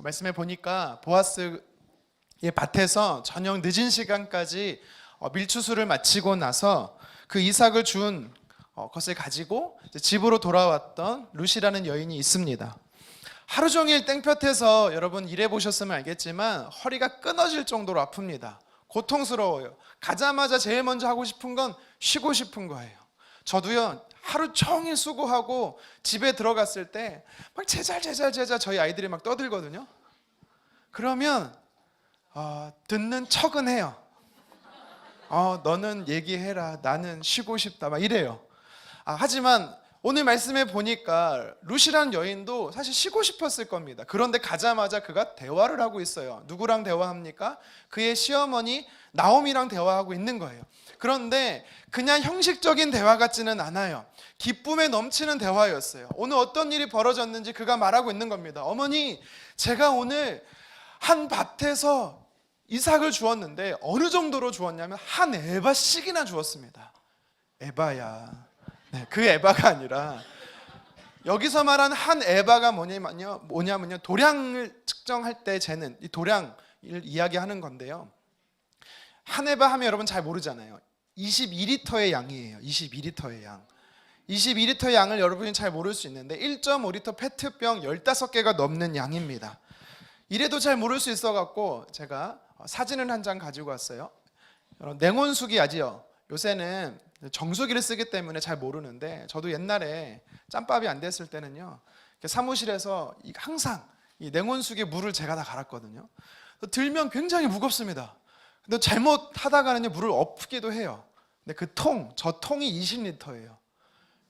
말씀해 보니까 보아스의 밭에서 저녁 늦은 시간까지 밀추수를 마치고 나서 그 이삭을 준 것을 가지고 집으로 돌아왔던 룻이라는 여인이 있습니다. 하루 종일 땡볕에서 여러분 일해 보셨으면 알겠지만 허리가 끊어질 정도로 아픕니다. 고통스러워요. 가자마자 제일 먼저 하고 싶은 건 쉬고 싶은 거예요. 저도요, 하루 종일 수고하고 집에 들어갔을 때 막 제잘 저희 아이들이 막 떠들거든요. 그러면 듣는 척은 해요. 너는 얘기해라, 나는 쉬고 싶다, 막 이래요. 하지만 오늘 말씀에 보니까 룻이라는 여인도 사실 쉬고 싶었을 겁니다. 그런데 가자마자 그가 대화를 하고 있어요. 누구랑 대화합니까? 그의 시어머니 나오미랑 대화하고 있는 거예요. 그런데 그냥 형식적인 대화 같지는 않아요. 기쁨에 넘치는 대화였어요. 오늘 어떤 일이 벌어졌는지 그가 말하고 있는 겁니다. 어머니, 제가 오늘 한 밭에서 이삭을 주었는데 어느 정도로 주었냐면 한 에바씩이나 주었습니다. 에바야. 네, 그 에바가 아니라 여기서 말한 한 에바가 뭐냐면요, 도량을 측정할 때 재는 이 도량을 이야기하는 건데요. 한 에바 하면 여러분 잘 모르잖아요. 22리터의 양이에요. 22리터의 양. 22리터의 양을 여러분이 잘 모를 수 있는데 1.5리터 페트병 15개가 넘는 양입니다. 이래도 잘 모를 수 있어갖고 제가 사진을 한 장 가지고 왔어요. 냉온수기 아지요? 요새는 정수기를 쓰기 때문에 잘 모르는데 저도 옛날에 짬밥이 안 됐을 때는요, 사무실에서 항상 이 냉온수기에 물을 제가 다 갈았거든요. 들면 굉장히 무겁습니다. 근데 잘못하다가는 물을 엎기도 해요. 근데 저 통이 20리터예요.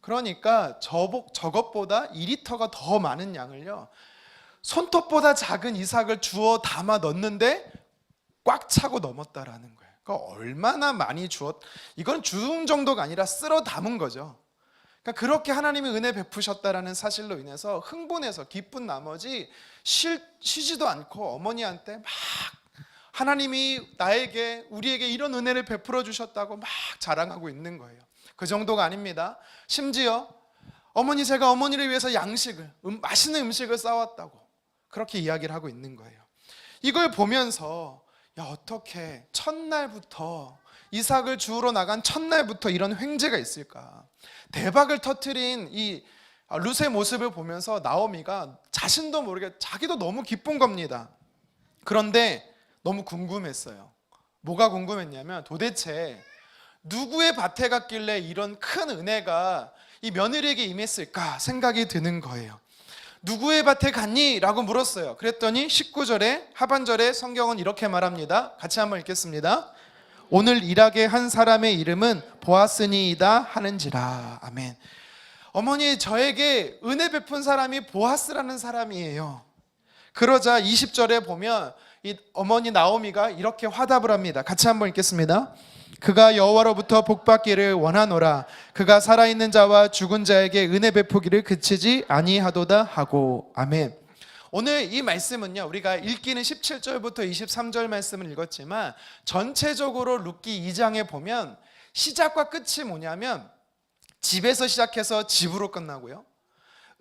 그러니까 저것보다 2리터가 더 많은 양을요, 손톱보다 작은 이삭을 주워 담아 넣는데 꽉 차고 넘었다라는 거예요. 그러니까 얼마나 많이 이건 주운 정도가 아니라 쓸어 담은 거죠. 그러니까 그렇게 하나님이 은혜 베푸셨다라는 사실로 인해서 흥분해서 기쁜 나머지 쉬지도 않고 어머니한테 막 하나님이 우리에게 이런 은혜를 베풀어 주셨다고 막 자랑하고 있는 거예요. 그 정도가 아닙니다. 심지어 제가 어머니를 위해서 맛있는 음식을 싸왔다고 그렇게 이야기를 하고 있는 거예요. 이걸 보면서 어떻게 첫날부터 이삭을 주우러 나간 첫날부터 이런 횡재가 있을까? 대박을 터뜨린 이 룻의 모습을 보면서 나오미가 자신도 모르게 자기도 너무 기쁜 겁니다. 그런데 너무 궁금했어요. 뭐가 궁금했냐면 도대체 누구의 밭에 갔길래 이런 큰 은혜가 이 며느리에게 임했을까 생각이 드는 거예요. 누구의 밭에 갔니? 라고 물었어요. 그랬더니 19절에 하반절에 성경은 이렇게 말합니다. 같이 한번 읽겠습니다. 오늘 일하게 한 사람의 이름은 보아스니이다 하는지라. 아멘. 어머니, 저에게 은혜 베푼 사람이 보아스라는 사람이에요. 그러자 20절에 보면 이 어머니 나오미가 이렇게 화답을 합니다. 같이 한번 읽겠습니다. 그가 여호와로부터 복받기를 원하노라. 그가 살아있는 자와 죽은 자에게 은혜 베푸기를 그치지 아니하도다 하고. 아멘. 오늘 이 말씀은요, 우리가 읽기는 17절부터 23절 말씀을 읽었지만 전체적으로 룻기 2장에 보면 시작과 끝이 뭐냐면 집에서 시작해서 집으로 끝나고요,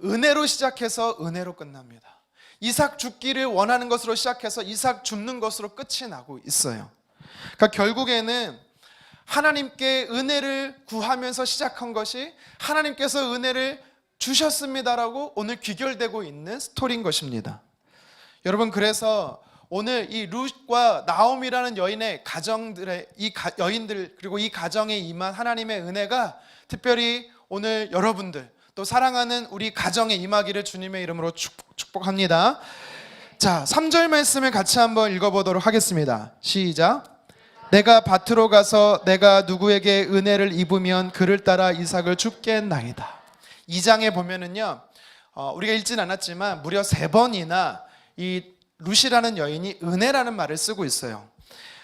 은혜로 시작해서 은혜로 끝납니다. 이삭 죽기를 원하는 것으로 시작해서 이삭 줍는 것으로 끝이 나고 있어요. 그러니까 결국에는 하나님께 은혜를 구하면서 시작한 것이 하나님께서 은혜를 주셨습니다라고 오늘 귀결되고 있는 스토리인 것입니다. 여러분, 그래서 오늘 이 룻과 나오미라는 여인의 가정들의 여인들 그리고 이 가정에 임한 하나님의 은혜가 특별히 오늘 여러분들 또 사랑하는 우리 가정에 임하기를 주님의 이름으로 축복합니다. 자, 3절 말씀을 같이 한번 읽어보도록 하겠습니다. 시작. 내가 밭으로 가서 내가 누구에게 은혜를 입으면 그를 따라 이삭을 줍겠나이다. 2장에 보면은요, 우리가 읽진 않았지만 무려 3번이나 이 룻이라는 여인이 은혜라는 말을 쓰고 있어요.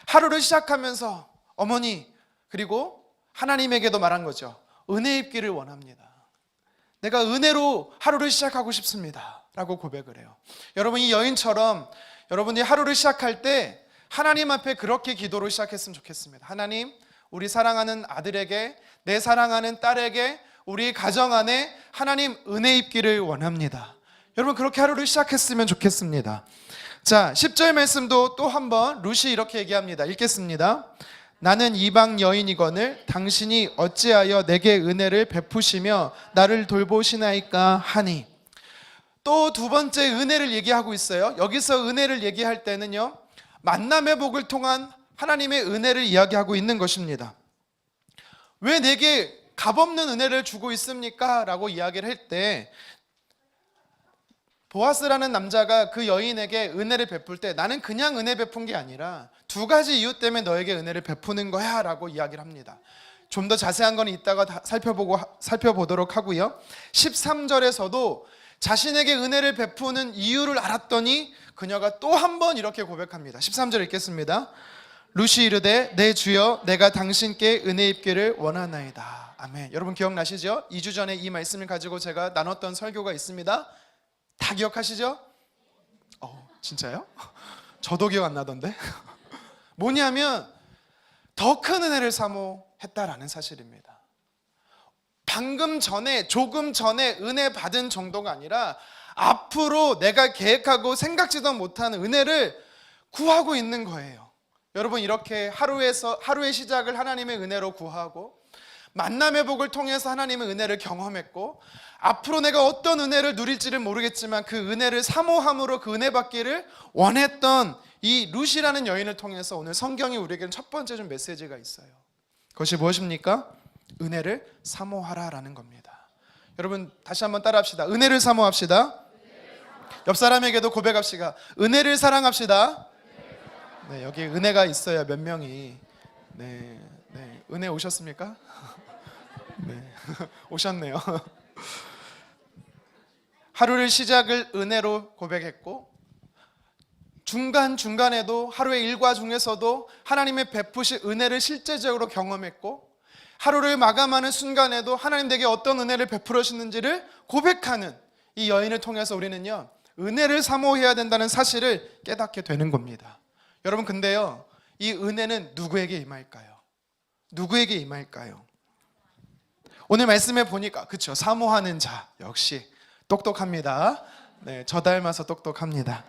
하루를 시작하면서 어머니 그리고 하나님에게도 말한 거죠. 은혜 입기를 원합니다. 내가 은혜로 하루를 시작하고 싶습니다 라고 고백을 해요. 여러분, 이 여인처럼 여러분이 하루를 시작할 때 하나님 앞에 그렇게 기도로 시작했으면 좋겠습니다. 하나님, 우리 사랑하는 아들에게, 내 사랑하는 딸에게, 우리 가정 안에 하나님 은혜 입기를 원합니다. 여러분 그렇게 하루를 시작했으면 좋겠습니다. 자, 10절 말씀도 또 한번 룻이 이렇게 얘기합니다. 읽겠습니다. 나는 이방 여인이거늘 당신이 어찌하여 내게 은혜를 베푸시며 나를 돌보시나이까 하니. 또 두 번째 은혜를 얘기하고 있어요. 여기서 은혜를 얘기할 때는요, 만남의 복을 통한 하나님의 은혜를 이야기하고 있는 것입니다. 왜 내게 값없는 은혜를 주고 있습니까? 라고 이야기를 할 때 보아스라는 남자가 그 여인에게 은혜를 베풀 때 나는 그냥 은혜 베푼 게 아니라 두 가지 이유 때문에 너에게 은혜를 베푸는 거야 라고 이야기를 합니다. 좀 더 자세한 건 이따가 살펴보도록 하고요. 13절에서도 자신에게 은혜를 베푸는 이유를 알았더니 그녀가 또 한 번 이렇게 고백합니다. 13절 읽겠습니다. 룻이 이르되 내 주여 내가 당신께 은혜 입기를 원하나이다. 아멘. 여러분 기억나시죠? 2주 전에 이 말씀을 가지고 제가 나눴던 설교가 있습니다. 다 기억하시죠? 진짜요? 저도 기억 안 나던데. 뭐냐면 더 큰 은혜를 사모했다라는 사실입니다. 조금 전에 은혜 받은 정도가 아니라 앞으로 내가 계획하고 생각지도 못하는 은혜를 구하고 있는 거예요. 여러분 이렇게 하루의 시작을 하나님의 은혜로 구하고 만남의 복을 통해서 하나님의 은혜를 경험했고 앞으로 내가 어떤 은혜를 누릴지를 모르겠지만 그 은혜를 사모함으로 그 은혜 받기를 원했던 이 룻이라는 여인을 통해서 오늘 성경이 우리에게는 첫 번째 준 메시지가 있어요. 그것이 무엇입니까? 은혜를 사모하라라는 겁니다. 여러분 다시 한번 따라합시다. 은혜를 사모합시다. 옆 사람에게도 고백합시다. 은혜를 사랑합시다. 네, 여기 은혜가 있어요. 몇 명이. 네, 은혜 오셨습니까? 네, 오셨네요. 하루를 시작을 은혜로 고백했고 중간중간에도 하루의 일과 중에서도 하나님의 베푸신 은혜를 실제적으로 경험했고 하루를 마감하는 순간에도 하나님 내게 어떤 은혜를 베풀어 주시는지를 고백하는 이 여인을 통해서 우리는요 은혜를 사모해야 된다는 사실을 깨닫게 되는 겁니다. 여러분 근데요 이 은혜는 누구에게 임할까요? 누구에게 임할까요? 오늘 말씀에 보니까 그렇죠, 사모하는 자 역시 똑똑합니다. 네, 저 닮아서 똑똑합니다.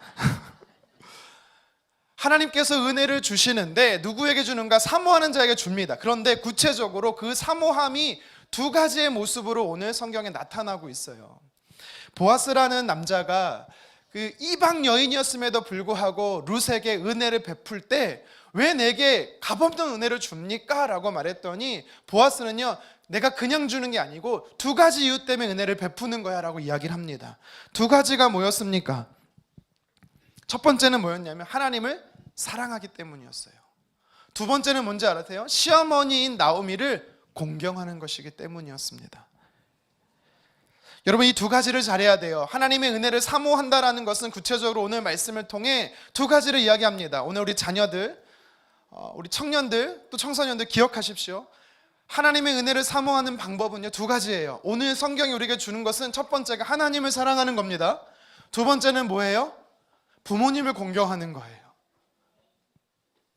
하나님께서 은혜를 주시는데 누구에게 주는가? 사모하는 자에게 줍니다. 그런데 구체적으로 그 사모함이 두 가지의 모습으로 오늘 성경에 나타나고 있어요. 보아스라는 남자가 그 이방 여인이었음에도 불구하고 룻에게 은혜를 베풀 때 왜 내게 값없는 은혜를 줍니까? 라고 말했더니 보아스는요 내가 그냥 주는 게 아니고 두 가지 이유 때문에 은혜를 베푸는 거야 라고 이야기를 합니다. 두 가지가 뭐였습니까? 첫 번째는 뭐였냐면 하나님을 사랑하기 때문이었어요. 두 번째는 뭔지 알아세요? 시어머니인 나오미를 공경하는 것이기 때문이었습니다. 여러분 이 두 가지를 잘해야 돼요. 하나님의 은혜를 사모한다라는 것은 구체적으로 오늘 말씀을 통해 두 가지를 이야기합니다. 오늘 우리 자녀들, 우리 청년들, 또 청소년들 기억하십시오. 하나님의 은혜를 사모하는 방법은요 두 가지예요. 오늘 성경이 우리에게 주는 것은 첫 번째가 하나님을 사랑하는 겁니다. 두 번째는 뭐예요? 부모님을 공경하는 거예요.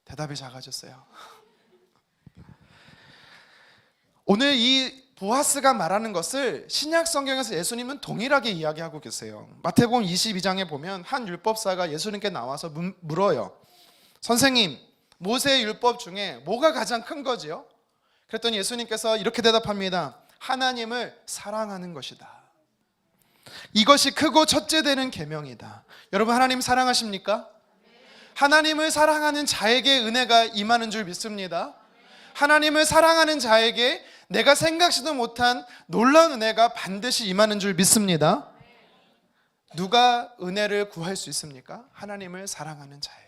대답이 작아졌어요. 오늘 이 보아스가 말하는 것을 신약 성경에서 예수님은 동일하게 이야기하고 계세요. 마태복음 22장에 보면 한 율법사가 예수님께 나와서 물어요. 선생님, 모세의 율법 중에 뭐가 가장 큰 거지요? 그랬더니 예수님께서 이렇게 대답합니다. 하나님을 사랑하는 것이다. 이것이 크고 첫째 되는 계명이다. 여러분 하나님 사랑하십니까? 하나님을 사랑하는 자에게 은혜가 임하는 줄 믿습니다. 하나님을 사랑하는 자에게 내가 생각지도 못한 놀라운 은혜가 반드시 임하는 줄 믿습니다. 누가 은혜를 구할 수 있습니까? 하나님을 사랑하는 자예요.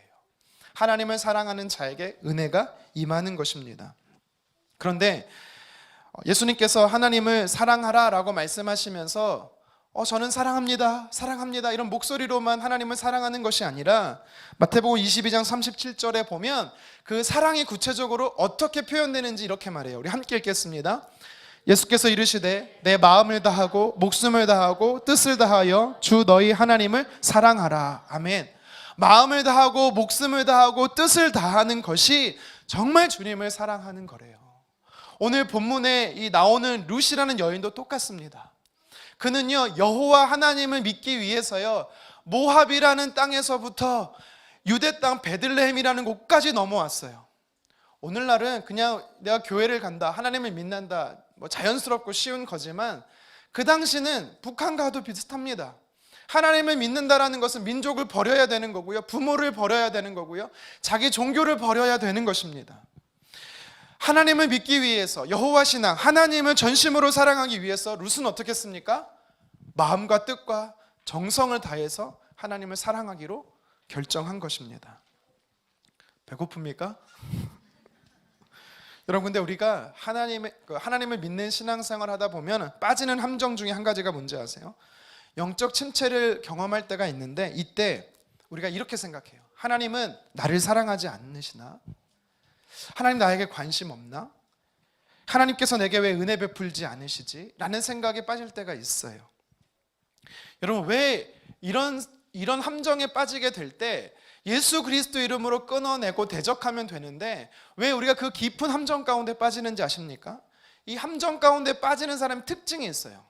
하나님을 사랑하는 자에게 은혜가 임하는 것입니다. 그런데 예수님께서 하나님을 사랑하라 라고 말씀하시면서 저는 사랑합니다, 사랑합니다 이런 목소리로만 하나님을 사랑하는 것이 아니라 마태복음 22장 37절에 보면 그 사랑이 구체적으로 어떻게 표현되는지 이렇게 말해요. 우리 함께 읽겠습니다. 예수께서 이르시되 내 마음을 다하고 목숨을 다하고 뜻을 다하여 주 너희 하나님을 사랑하라. 아멘. 마음을 다하고 목숨을 다하고 뜻을 다하는 것이 정말 주님을 사랑하는 거래요. 오늘 본문에 이 나오는 룻이라는 여인도 똑같습니다. 그는요 여호와 하나님을 믿기 위해서요 모압이라는 땅에서부터 유대 땅 베들레헴이라는 곳까지 넘어왔어요. 오늘날은 그냥 내가 교회를 간다, 하나님을 믿는다, 뭐 자연스럽고 쉬운 거지만 그 당시는 북한과도 비슷합니다. 하나님을 믿는다라는 것은 민족을 버려야 되는 거고요, 부모를 버려야 되는 거고요, 자기 종교를 버려야 되는 것입니다. 하나님을 믿기 위해서, 여호와 신앙, 하나님을 전심으로 사랑하기 위해서 룻은 어떻게 했습니까? 마음과 뜻과 정성을 다해서 하나님을 사랑하기로 결정한 것입니다. 배고픕니까? 여러분, 근데 우리가 하나님을 믿는 신앙생활 하다 보면 빠지는 함정 중에 한 가지가 뭔지 아세요? 영적 침체를 경험할 때가 있는데, 이때 우리가 이렇게 생각해요. 하나님은 나를 사랑하지 않으시나? 하나님 나에게 관심 없나? 하나님께서 내게 왜 은혜 베풀지 않으시지? 라는 생각에 빠질 때가 있어요. 여러분, 왜 이런 함정에 빠지게 될 때 예수 그리스도 이름으로 끊어내고 대적하면 되는데 왜 우리가 그 깊은 함정 가운데 빠지는지 아십니까? 이 함정 가운데 빠지는 사람의 특징이 있어요.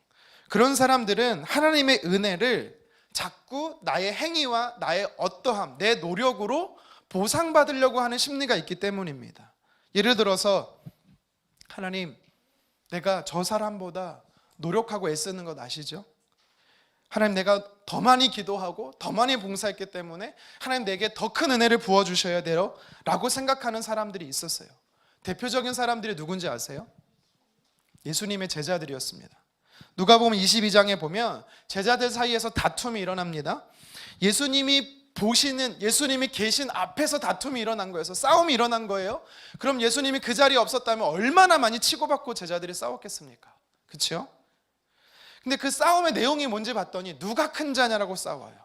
그런 사람들은 하나님의 은혜를 자꾸 나의 행위와 나의 어떠함, 내 노력으로 보상받으려고 하는 심리가 있기 때문입니다. 예를 들어서 하나님, 내가 저 사람보다 노력하고 애쓰는 것 아시죠? 하나님, 내가 더 많이 기도하고 더 많이 봉사했기 때문에 하나님 내게 더 큰 은혜를 부어주셔야 돼요 라고 생각하는 사람들이 있었어요. 대표적인 사람들이 누군지 아세요? 예수님의 제자들이었습니다. 누가복음 22장에 보면 제자들 사이에서 다툼이 일어납니다. 예수님이 계신 앞에서 다툼이 일어난 거예요. 싸움이 일어난 거예요. 그럼 예수님이 그 자리에 없었다면 얼마나 많이 치고받고 제자들이 싸웠겠습니까? 그렇죠? 근데 그 싸움의 내용이 뭔지 봤더니 누가 큰 자냐라고 싸워요.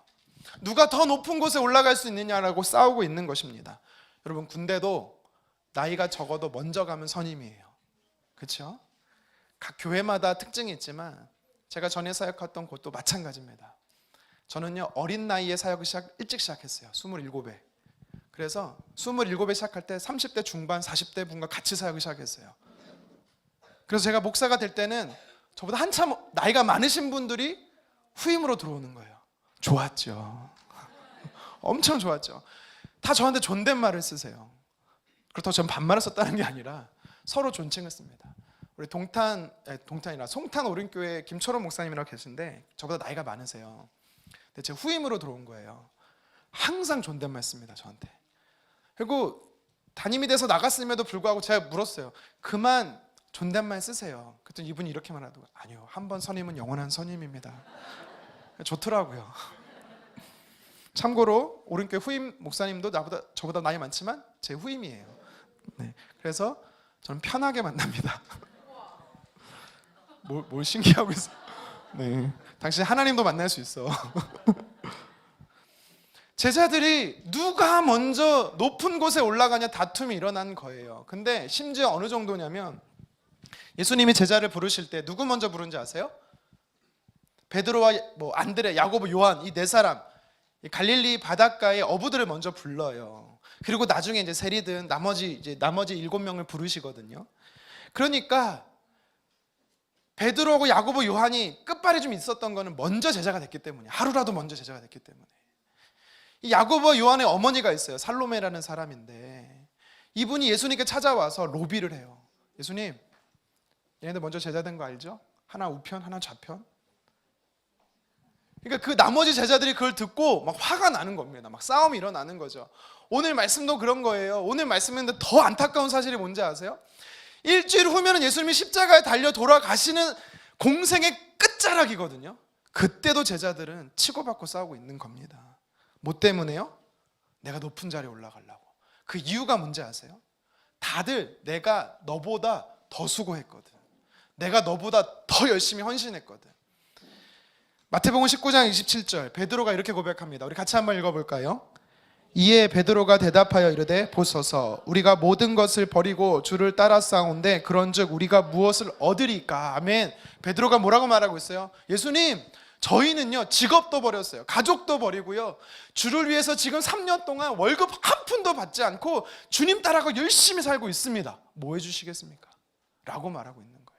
누가 더 높은 곳에 올라갈 수 있느냐라고 싸우고 있는 것입니다. 여러분, 군대도 나이가 적어도 먼저 가면 선임이에요. 그렇죠? 각 교회마다 특징이 있지만 제가 전에 사역했던 곳도 마찬가지입니다. 저는요 어린 나이에 사역을 일찍 시작했어요. 27에. 그래서 27에 시작할 때 30대 중반 40대 분과 같이 사역을 시작했어요. 그래서 제가 목사가 될 때는 저보다 한참 나이가 많으신 분들이 후임으로 들어오는 거예요. 좋았죠. 엄청 좋았죠. 다 저한테 존댓말을 쓰세요. 그렇다고 전 반말을 썼다는 게 아니라 서로 존칭을 씁니다. 우리 동탄이라 송탄 오륜교회 김철원 목사님이라고 계신데 저보다 나이가 많으세요. 근데 제 후임으로 들어온 거예요. 항상 존댓말 씁니다, 저한테. 그리고 담임이 돼서 나갔음에도 불구하고 제가 물었어요. 그만 존댓말 쓰세요. 그랬더니 이분이 이렇게 말하더라고요. 아니요, 한 번 선임은 영원한 선임입니다. 좋더라고요. 참고로 오른교회 후임 목사님도 저보다 나이 많지만 제 후임이에요. 네, 그래서 저는 편하게 만납니다. 뭘 신기하고 있어. 네, 당신 하나님도 만날 수 있어. 제자들이 누가 먼저 높은 곳에 올라가냐 다툼이 일어난 거예요. 근데 심지어 어느 정도냐면 예수님이 제자를 부르실 때 누구 먼저 부른지 아세요? 베드로와 안드레, 야고보, 요한 이 네 사람, 이 갈릴리 바닷가의 어부들을 먼저 불러요. 그리고 나중에 이제 세리든 나머지 7명을 부르시거든요. 그러니까 베드로하고 야고보, 요한이 끝발이 좀 있었던 거는 먼저 제자가 됐기 때문에, 하루라도 먼저 제자가 됐기 때문에. 이 야고보, 요한의 어머니가 있어요. 살로메라는 사람인데 이분이 예수님께 찾아와서 로비를 해요. 예수님, 얘네들 먼저 제자 된 거 알죠? 하나 우편, 하나 좌편. 그러니까 그 나머지 제자들이 그걸 듣고 막 화가 나는 겁니다. 막 싸움이 일어나는 거죠. 오늘 말씀도 그런 거예요. 오늘 말씀인데 더 안타까운 사실이 뭔지 아세요? 일주일 후면은 예수님이 십자가에 달려 돌아가시는 공생의 끝자락이거든요. 그때도 제자들은 치고받고 싸우고 있는 겁니다. 뭐 때문에요? 내가 높은 자리에 올라가려고. 그 이유가 뭔지 아세요? 다들 내가 너보다 더 수고했거든. 내가 너보다 더 열심히 헌신했거든. 마태복음 19장 27절 베드로가 이렇게 고백합니다. 우리 같이 한번 읽어볼까요? 이에 베드로가 대답하여 이르되 보소서 우리가 모든 것을 버리고 주를 따라 싸운데 그런즉 우리가 무엇을 얻으리까? 아멘. 베드로가 뭐라고 말하고 있어요? 예수님, 저희는요 직업도 버렸어요. 가족도 버리고요. 주를 위해서 지금 3년 동안 월급 한 푼도 받지 않고 주님 따라가 열심히 살고 있습니다. 뭐 해주시겠습니까? 라고 말하고 있는 거예요.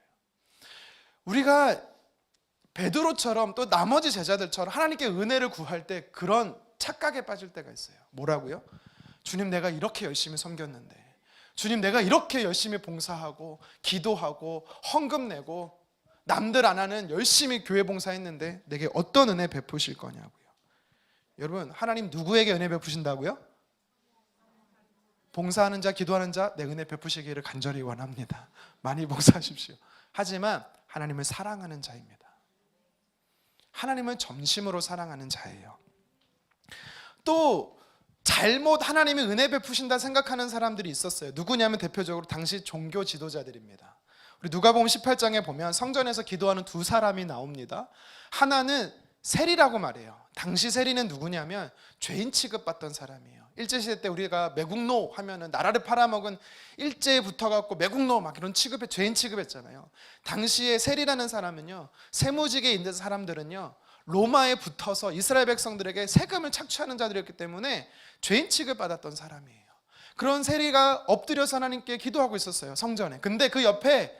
우리가 베드로처럼 또 나머지 제자들처럼 하나님께 은혜를 구할 때 그런 착각에 빠질 때가 있어요. 뭐라고요? 주님, 내가 이렇게 열심히 섬겼는데, 주님, 내가 이렇게 열심히 봉사하고 기도하고 헌금 내고 남들 안 하는 열심히 교회 봉사했는데 내게 어떤 은혜 베푸실 거냐고요. 여러분, 하나님 누구에게 은혜 베푸신다고요? 봉사하는 자, 기도하는 자, 내 은혜 베푸시기를 간절히 원합니다. 많이 봉사하십시오. 하지만 하나님을 사랑하는 자입니다. 하나님을 전심으로 사랑하는 자예요. 또 잘못 하나님이 은혜 베푸신다 생각하는 사람들이 있었어요. 누구냐면 대표적으로 당시 종교 지도자들입니다. 우리 누가복음 18장에 보면 성전에서 기도하는 두 사람이 나옵니다. 하나는 세리라고 말해요. 당시 세리는 누구냐면 죄인 취급받던 사람이에요. 일제시대 때 우리가 매국노 하면은 나라를 팔아먹은 일제에 붙어갖고 매국노 막 이런 취급에 죄인 취급했잖아요. 당시에 세리라는 사람은요, 세무직에 있는 사람들은요, 로마에 붙어서 이스라엘 백성들에게 세금을 착취하는 자들이었기 때문에 죄인 취급받았던 사람이에요. 그런 세리가 엎드려서 하나님께 기도하고 있었어요, 성전에. 근데 그 옆에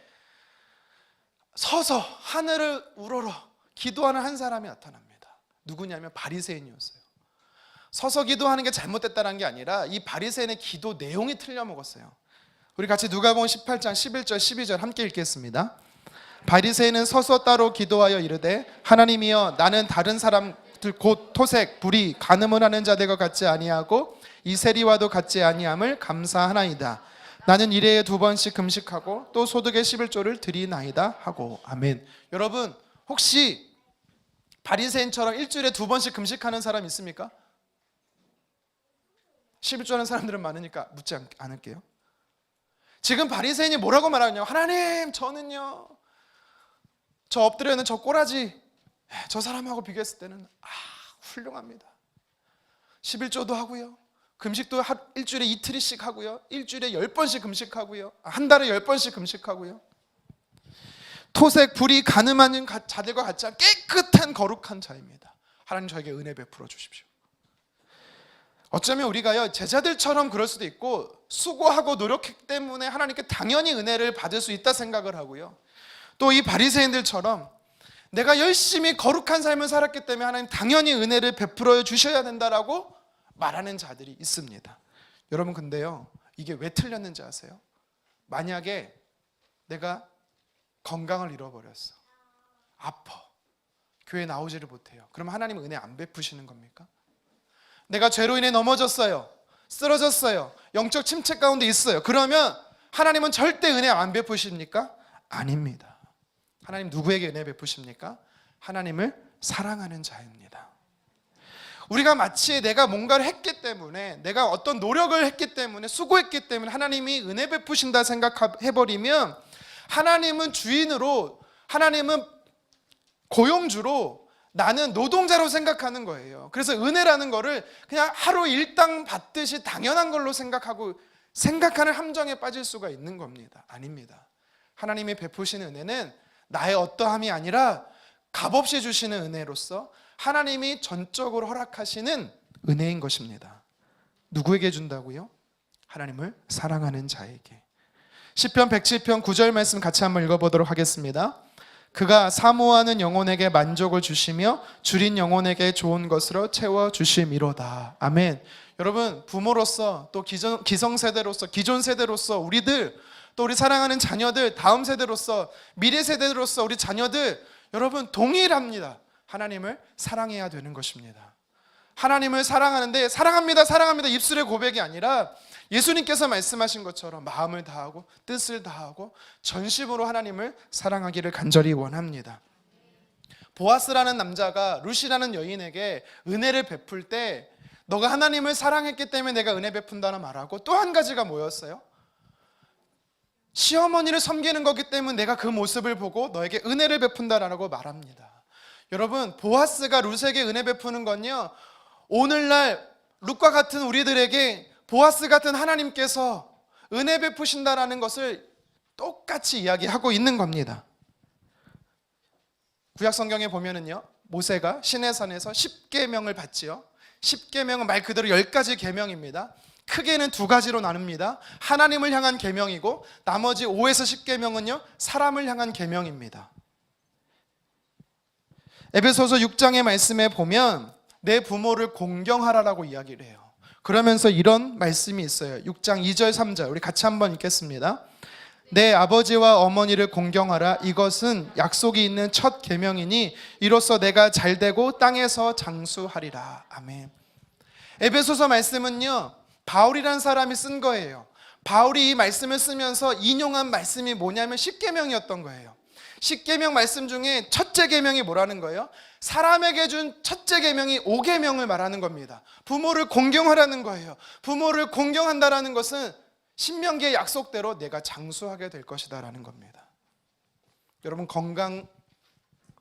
서서 하늘을 우러러 기도하는 한 사람이 나타납니다. 누구냐면 바리새인이었어요. 서서 기도하는 게 잘못됐다는 게 아니라 이 바리새인의 기도 내용이 틀려먹었어요. 우리 같이 누가복음 18장 11절 12절 함께 읽겠습니다. 바리새인은 서서 따로 기도하여 이르되 하나님이여, 나는 다른 사람들 곧 토색, 불의, 간음을 하는 자들과 같지 아니하고 이 세리와도 같지 아니함을 감사하나이다. 나는 일회에 2번씩 금식하고 또 소득의 11조를 드리나이다 하고. 아멘. 여러분, 혹시 바리새인처럼 일주일에 2번씩 금식하는 사람 있습니까? 11조 하는 사람들은 많으니까 묻지 않을게요. 지금 바리새인이 뭐라고 말하냐면, 하나님, 저는요, 저 엎드려 있는 저 꼬라지, 저 사람하고 비교했을 때는 훌륭합니다. 11조도 하고요, 금식도 일주일에 이틀씩 하고요, 일주일에 10번씩 금식하고요, 한 달에 10번씩 금식하고요, 토색, 불의, 간음하는 자들과 같지 않은 깨끗한 거룩한 자입니다. 하나님, 저에게 은혜 베풀어 주십시오. 어쩌면 우리가요, 제자들처럼 그럴 수도 있고 수고하고 노력했기 때문에 하나님께 당연히 은혜를 받을 수 있다 생각을 하고요, 또 이 바리새인들처럼 내가 열심히 거룩한 삶을 살았기 때문에 하나님 당연히 은혜를 베풀어 주셔야 된다라고 말하는 자들이 있습니다. 여러분, 근데요, 이게 왜 틀렸는지 아세요? 만약에 내가 건강을 잃어버렸어, 아파, 교회 나오지를 못해요. 그러면 하나님은 은혜 안 베푸시는 겁니까? 내가 죄로 인해 넘어졌어요, 쓰러졌어요, 영적 침체 가운데 있어요. 그러면 하나님은 절대 은혜 안 베푸십니까? 아닙니다. 하나님 누구에게 은혜 베푸십니까? 하나님을 사랑하는 자입니다. 우리가 마치 내가 뭔가를 했기 때문에, 내가 어떤 노력을 했기 때문에, 수고했기 때문에 하나님이 은혜 베푸신다 생각해버리면 하나님은 주인으로, 하나님은 고용주로, 나는 노동자로 생각하는 거예요. 그래서 은혜라는 거를 그냥 하루 일당 받듯이 당연한 걸로 생각하는 함정에 빠질 수가 있는 겁니다. 아닙니다. 하나님이 베푸시는 은혜는 나의 어떠함이 아니라 값없이 주시는 은혜로서 하나님이 전적으로 허락하시는 은혜인 것입니다. 누구에게 준다고요? 하나님을 사랑하는 자에게. 시편 107편 9절 말씀 같이 한번 읽어보도록 하겠습니다. 그가 사모하는 영혼에게 만족을 주시며 줄인 영혼에게 좋은 것으로 채워주심이로다. 아멘. 여러분, 부모로서 또 기성세대로서, 기존 세대로서 우리들, 또 우리 사랑하는 자녀들, 다음 세대로서, 미래 세대로서 우리 자녀들, 여러분 동일합니다. 하나님을 사랑해야 되는 것입니다. 하나님을 사랑하는데, 사랑합니다, 사랑합니다 입술의 고백이 아니라 예수님께서 말씀하신 것처럼 마음을 다하고 뜻을 다하고 전심으로 하나님을 사랑하기를 간절히 원합니다. 보아스라는 남자가 룻이라는 여인에게 은혜를 베풀 때, 너가 하나님을 사랑했기 때문에 내가 은혜 베푼다는 말하고, 또 한 가지가 뭐였어요? 시어머니를 섬기는 거기 때문에 내가 그 모습을 보고 너에게 은혜를 베푼다라고 말합니다. 여러분, 보아스가 룻에게 은혜 베푸는 건요, 오늘날 룻과 같은 우리들에게 보아스 같은 하나님께서 은혜 베푸신다라는 것을 똑같이 이야기하고 있는 겁니다. 구약 성경에 보면은요, 모세가 시내산에서 10계명을 받지요. 10계명은 말 그대로 10가지 계명입니다. 크게는 2가지로 나눕니다. 하나님을 향한 계명이고, 나머지 5에서 10계명은요 사람을 향한 계명입니다. 에베소서 6장의 말씀에 보면 내 부모를 공경하라라고 이야기를 해요. 그러면서 이런 말씀이 있어요. 6장 2절 3절 우리 같이 한번 읽겠습니다. 내 아버지와 어머니를 공경하라. 이것은 약속이 있는 첫 계명이니 이로써 내가 잘되고 땅에서 장수하리라. 아멘. 에베소서 말씀은요, 바울이라는 사람이 쓴 거예요. 바울이 이 말씀을 쓰면서 인용한 말씀이 뭐냐면 십계명이었던 거예요. 십계명 말씀 중에 첫째 계명이 뭐라는 거예요? 사람에게 준 첫째 계명이 5계명을 말하는 겁니다. 부모를 공경하라는 거예요. 부모를 공경한다라는 것은 신명기의 약속대로 내가 장수하게 될 것이다라는 겁니다. 여러분,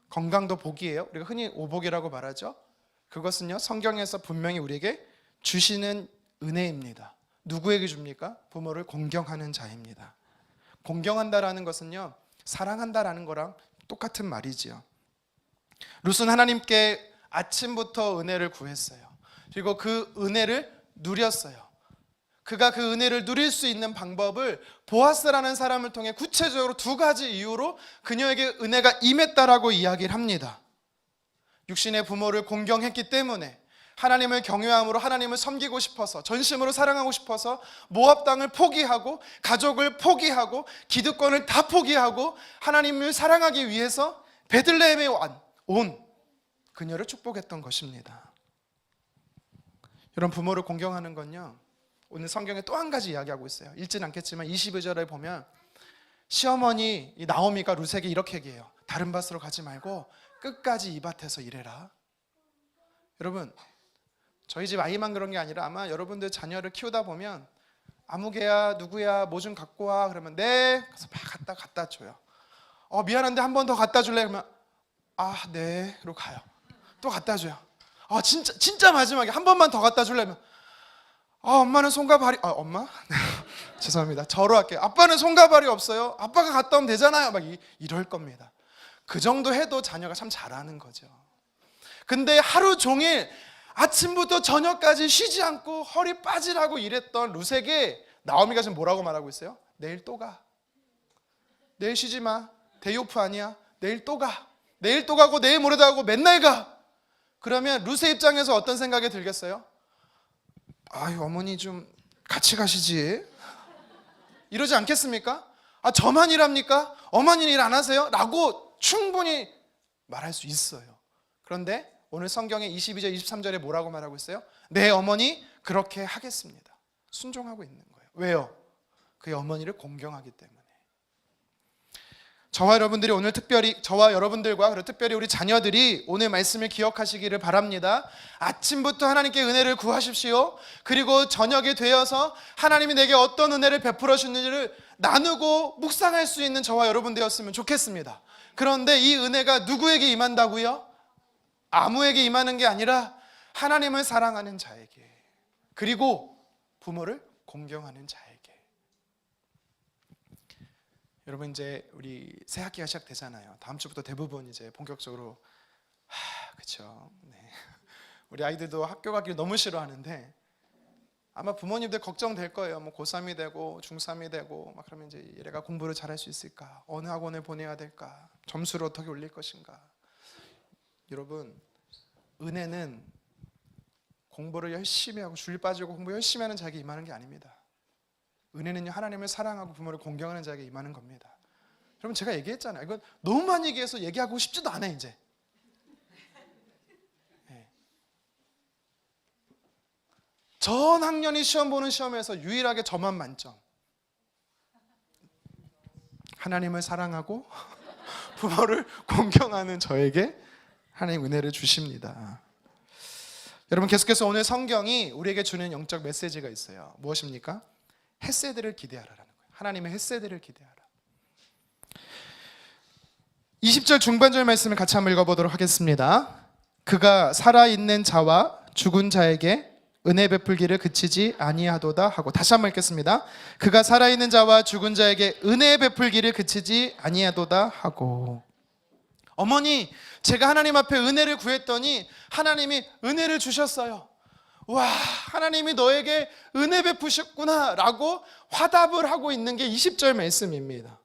건강도 복이에요. 우리가 흔히 오복이라고 말하죠. 그것은요, 성경에서 분명히 우리에게 주시는 은혜입니다. 누구에게 줍니까? 부모를 공경하는 자입니다. 공경한다라는 것은요, 사랑한다라는 거랑 똑같은 말이지요. 룻은 하나님께 아침부터 은혜를 구했어요. 그리고 그 은혜를 누렸어요. 그가 그 은혜를 누릴 수 있는 방법을 보아스라는 사람을 통해 구체적으로 2가지 이유로 그녀에게 은혜가 임했다라고 이야기를 합니다. 육신의 부모를 공경했기 때문에, 하나님을 경외함으로 하나님을 섬기고 싶어서, 전심으로 사랑하고 싶어서 모압 땅을 포기하고 가족을 포기하고 기득권을 다 포기하고 하나님을 사랑하기 위해서 베들레헴에 온 그녀를 축복했던 것입니다. 여러분, 부모를 공경하는 건요, 오늘 성경에 또 한 가지 이야기하고 있어요. 읽진 않겠지만 22절에 보면 시어머니 나오미가 룻에게 이렇게 얘기해요. 다른 밭으로 가지 말고 끝까지 이 밭에서 일해라. 여러분, 저희 집 아이만 그런 게 아니라 아마 여러분들 자녀를 키우다 보면 아무개야 누구야 뭐 좀 갖고 와 그러면 네, 그래서 막 갖다 줘요. 미안한데 한 번 더 갖다 줄래? 그러면 네, 그러고 가요. 또 갖다 줘요. 진짜 마지막에 한 번만 더 갖다 줄래면 엄마는 손과 발이 엄마? 죄송합니다. 저로 할게요. 아빠는 손과 발이 없어요. 아빠가 갔다 오면 되잖아요. 막 이럴 겁니다. 그 정도 해도 자녀가 참 잘하는 거죠. 근데 하루 종일 아침부터 저녁까지 쉬지 않고 허리 빠지라고 일했던 룻에게 나오미가 지금 뭐라고 말하고 있어요? 내일 또 가. 내일 쉬지 마. 데이오프 아니야. 내일 또 가. 내일 또 가고 내일 모레도 가고 맨날 가. 그러면 룻의 입장에서 어떤 생각이 들겠어요? 어머니 좀 같이 가시지. 이러지 않겠습니까? 저만 일합니까? 어머니는 일 안 하세요? 라고 충분히 말할 수 있어요. 그런데 오늘 성경의 22절 23절에 뭐라고 말하고 있어요? 내 어머니 그렇게 하겠습니다. 순종하고 있는 거예요. 왜요? 그의 어머니를 공경하기 때문에. 저와 여러분들과 그리고 특별히 우리 자녀들이 오늘 말씀을 기억하시기를 바랍니다. 아침부터 하나님께 은혜를 구하십시오. 그리고 저녁이 되어서 하나님이 내게 어떤 은혜를 베풀어 주는지를 나누고 묵상할 수 있는 저와 여러분 되었으면 좋겠습니다. 그런데 이 은혜가 누구에게 임한다고요? 아무에게 임하는 게 아니라 하나님을 사랑하는 자에게, 그리고 부모를 공경하는 자에게. 여러분, 이제 우리 새 학기가 시작되잖아요. 다음 주부터 대부분 이제 본격적으로 그렇죠. 네. 우리 아이들도 학교 가기를 너무 싫어하는데 아마 부모님들 걱정될 거예요. 뭐 고3이 되고 중3이 되고 막 그러면 이제 얘가 공부를 잘할 수 있을까? 어느 학원을 보내야 될까? 점수를 어떻게 올릴 것인가? 여러분, 은혜는 공부를 열심히 하고 줄 빠지고 공부 열심히 하는 자에게 임하는 게 아닙니다. 은혜는요, 하나님을 사랑하고 부모를 공경하는 자에게 임하는 겁니다. 여러분, 제가 얘기했잖아요. 이건 너무 많이 얘기해서 얘기하고 싶지도 않아요. 이제 전 학년이 시험 보는 시험에서 유일하게 저만 만점. 하나님을 사랑하고 부모를 공경하는 저에게 하나님 은혜를 주십니다. 여러분, 계속해서 오늘 성경이 우리에게 주는 영적 메시지가 있어요. 무엇입니까? 헤세드를 기대하라라는 거예요. 하나님의 헤세드를 기대하라. 20절 중반절 말씀을 같이 한번 읽어보도록 하겠습니다. 그가 살아있는 자와 죽은 자에게 은혜 베풀기를 그치지 아니하도다 하고, 다시 한번 읽겠습니다. 그가 살아있는 자와 죽은 자에게 은혜 베풀기를 그치지 아니하도다 하고. 어머니, 제가 하나님 앞에 은혜를 구했더니 하나님이 은혜를 주셨어요. 와, 하나님이 너에게 은혜 베푸셨구나 라고 화답을 하고 있는 게 20절 말씀입니다.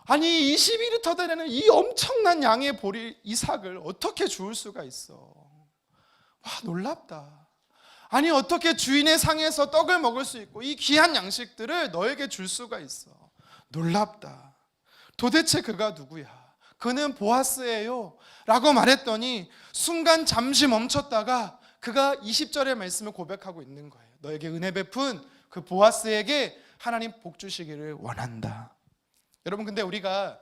아니 21터 되는 이 엄청난 양의 보리 이삭을 어떻게 주울 수가 있어? 와, 놀랍다. 아니 어떻게 주인의 상에서 떡을 먹을 수 있고 이 귀한 양식들을 너에게 줄 수가 있어? 놀랍다. 도대체 그가 누구야? 그는 보아스예요 라고 말했더니 순간 잠시 멈췄다가 그가 20절의 말씀을 고백하고 있는 거예요. 너에게 은혜 베푼 그 보아스에게 하나님 복 주시기를 원한다. 여러분, 근데 우리가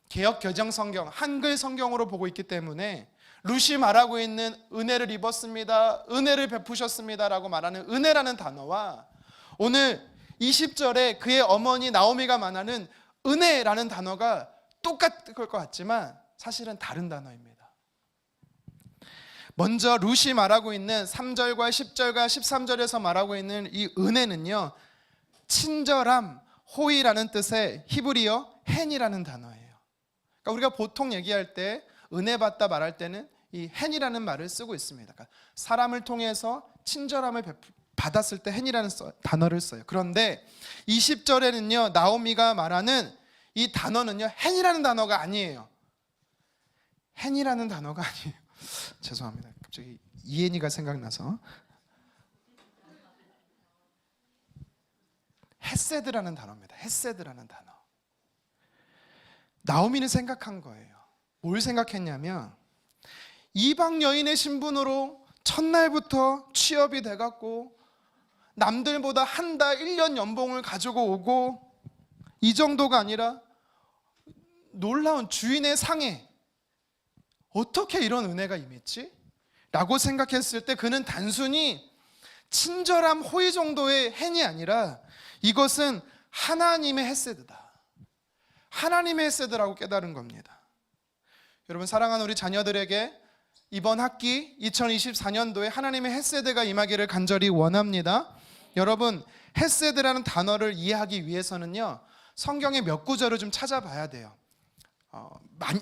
개역 개정 성경, 한글 성경으로 보고 있기 때문에 루시 말하고 있는 은혜를 입었습니다, 은혜를 베푸셨습니다 라고 말하는 은혜라는 단어와 오늘 20절에 그의 어머니 나오미가 말하는 은혜라는 단어가 똑같을 것 같지만 사실은 다른 단어입니다. 먼저 루시 말하고 있는 3절과 10절과 13절에서 말하고 있는 이 은혜는요, 친절함, 호의라는 뜻의 히브리어 헨이라는 단어예요. 그러니까 우리가 보통 얘기할 때 은혜 받다 말할 때는 이 헨이라는 말을 쓰고 있습니다. 그러니까 사람을 통해서 친절함을 받았을 때 헨이라는 단어를 써요. 그런데 20절에는요, 나오미가 말하는 이 단어는요, 헨이라는 단어가 아니에요. 헨이라는 단어가 아니에요. 죄송합니다. 갑자기 이엔이가 생각나서. 헤세드라는 단어입니다. 헤세드라는 단어. 나오미는 생각한 거예요. 뭘 생각했냐면 이방 여인의 신분으로 첫날부터 취업이 돼갖고 남들보다 한 달 1년 연봉을 가지고 오고 이 정도가 아니라 놀라운 주인의 상에 어떻게 이런 은혜가 임했지? 라고 생각했을 때 그는 단순히 친절함, 호의 정도의 헨이 아니라 이것은 하나님의 헤세드다. 하나님의 헤세드라고 깨달은 겁니다. 여러분, 사랑하는 우리 자녀들에게 이번 학기 2024년도에 하나님의 헤세드가 임하기를 간절히 원합니다. 여러분, 헤세드라는 단어를 이해하기 위해서는요, 성경의 몇 구절을 좀 찾아봐야 돼요.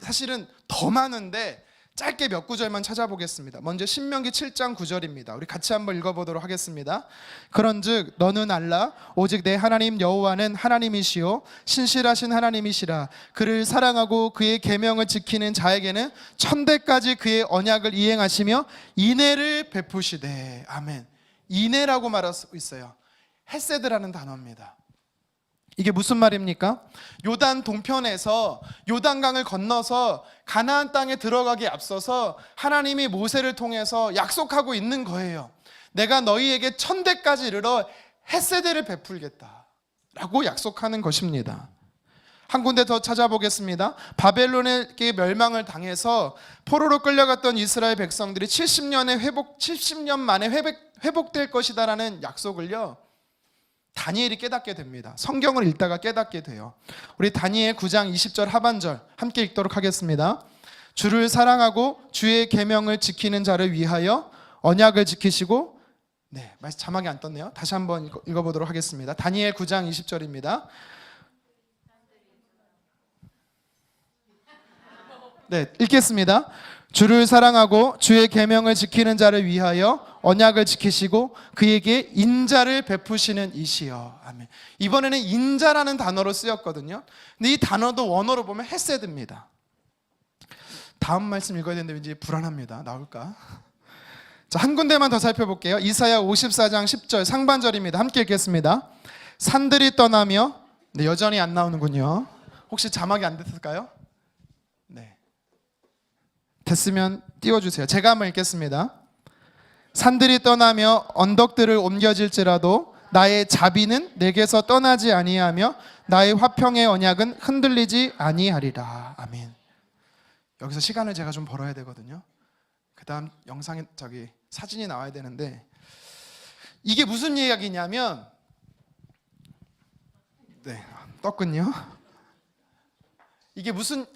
사실은 더 많은데 짧게 몇 구절만 찾아보겠습니다. 먼저 신명기 7장 9절입니다. 우리 같이 한번 읽어보도록 하겠습니다. 그런즉 너는 알라 오직 내 하나님 여호와는 하나님이시요 신실하신 하나님이시라. 그를 사랑하고 그의 계명을 지키는 자에게는 천대까지 그의 언약을 이행하시며 인애를 베푸시되. 아멘. 인애라고 말하고 있어요. 헤세드라는 단어입니다. 이게 무슨 말입니까? 요단 동편에서 요단강을 건너서 가나안 땅에 들어가기 앞서서 하나님이 모세를 통해서 약속하고 있는 거예요. 내가 너희에게 천대까지 이르러 헤세드를 베풀겠다 라고 약속하는 것입니다. 한 군데 더 찾아보겠습니다. 바벨론에게 멸망을 당해서 포로로 끌려갔던 이스라엘 백성들이 70년 만에 회복될 것이다라는 약속을요, 다니엘이 깨닫게 됩니다. 성경을 읽다가 깨닫게 돼요. 우리 다니엘 9장 20절 하반절 함께 읽도록 하겠습니다. 주를 사랑하고 주의 계명을 지키는 자를 위하여 언약을 지키시고. 네, 자막이 안 떴네요. 다시 한번 읽어보도록 하겠습니다. 다니엘 9장 20절입니다. 네, 읽겠습니다. 주를 사랑하고 주의 계명을 지키는 자를 위하여 언약을 지키시고 그에게 인자를 베푸시는 이시여. 아멘. 이번에는 인자라는 단어로 쓰였거든요. 근데 이 단어도 원어로 보면 헤세드입니다. 다음 말씀 읽어야 되는데 왠지 불안합니다. 나올까? 자, 한 군데만 더 살펴볼게요. 이사야 54장 10절 상반절입니다. 함께 읽겠습니다. 산들이 떠나며. 네, 여전히 안 나오는군요. 혹시 자막이 안 됐을까요? 네, 됐으면 띄워주세요. 제가 한번 읽겠습니다. 산들이 떠나며 언덕들을 옮겨질지라도 나의 자비는 내게서 떠나지 아니하며 나의 화평의 언약은 흔들리지 아니하리라. 아멘. 여기서 시간을 제가 좀 벌어야 되거든요. 그 다음 영상에 사진이 나와야 되는데, 이게 무슨 이야기냐면, 네, 떴군요. 이게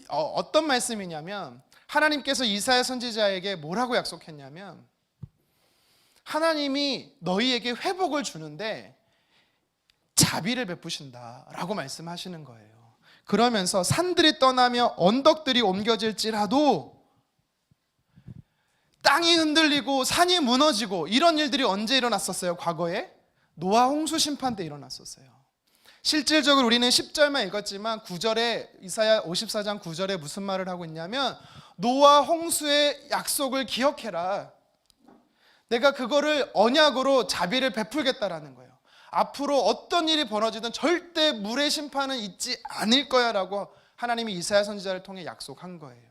어떤 말씀이냐면, 하나님께서 이사야 선지자에게 뭐라고 약속했냐면, 하나님이 너희에게 회복을 주는데 자비를 베푸신다라고 말씀하시는 거예요. 그러면서 산들이 떠나며 언덕들이 옮겨질지라도, 땅이 흔들리고 산이 무너지고 이런 일들이 언제 일어났었어요? 과거에 노아 홍수 심판 때 일어났었어요. 실질적으로 우리는 10절만 읽었지만 9절에 이사야 54장 9절에 무슨 말을 하고 있냐면 노아 홍수의 약속을 기억해라. 내가 그거를 언약으로 자비를 베풀겠다라는 거예요. 앞으로 어떤 일이 벌어지든 절대 물의 심판은 있지 않을 거야 라고 하나님이 이사야 선지자를 통해 약속한 거예요.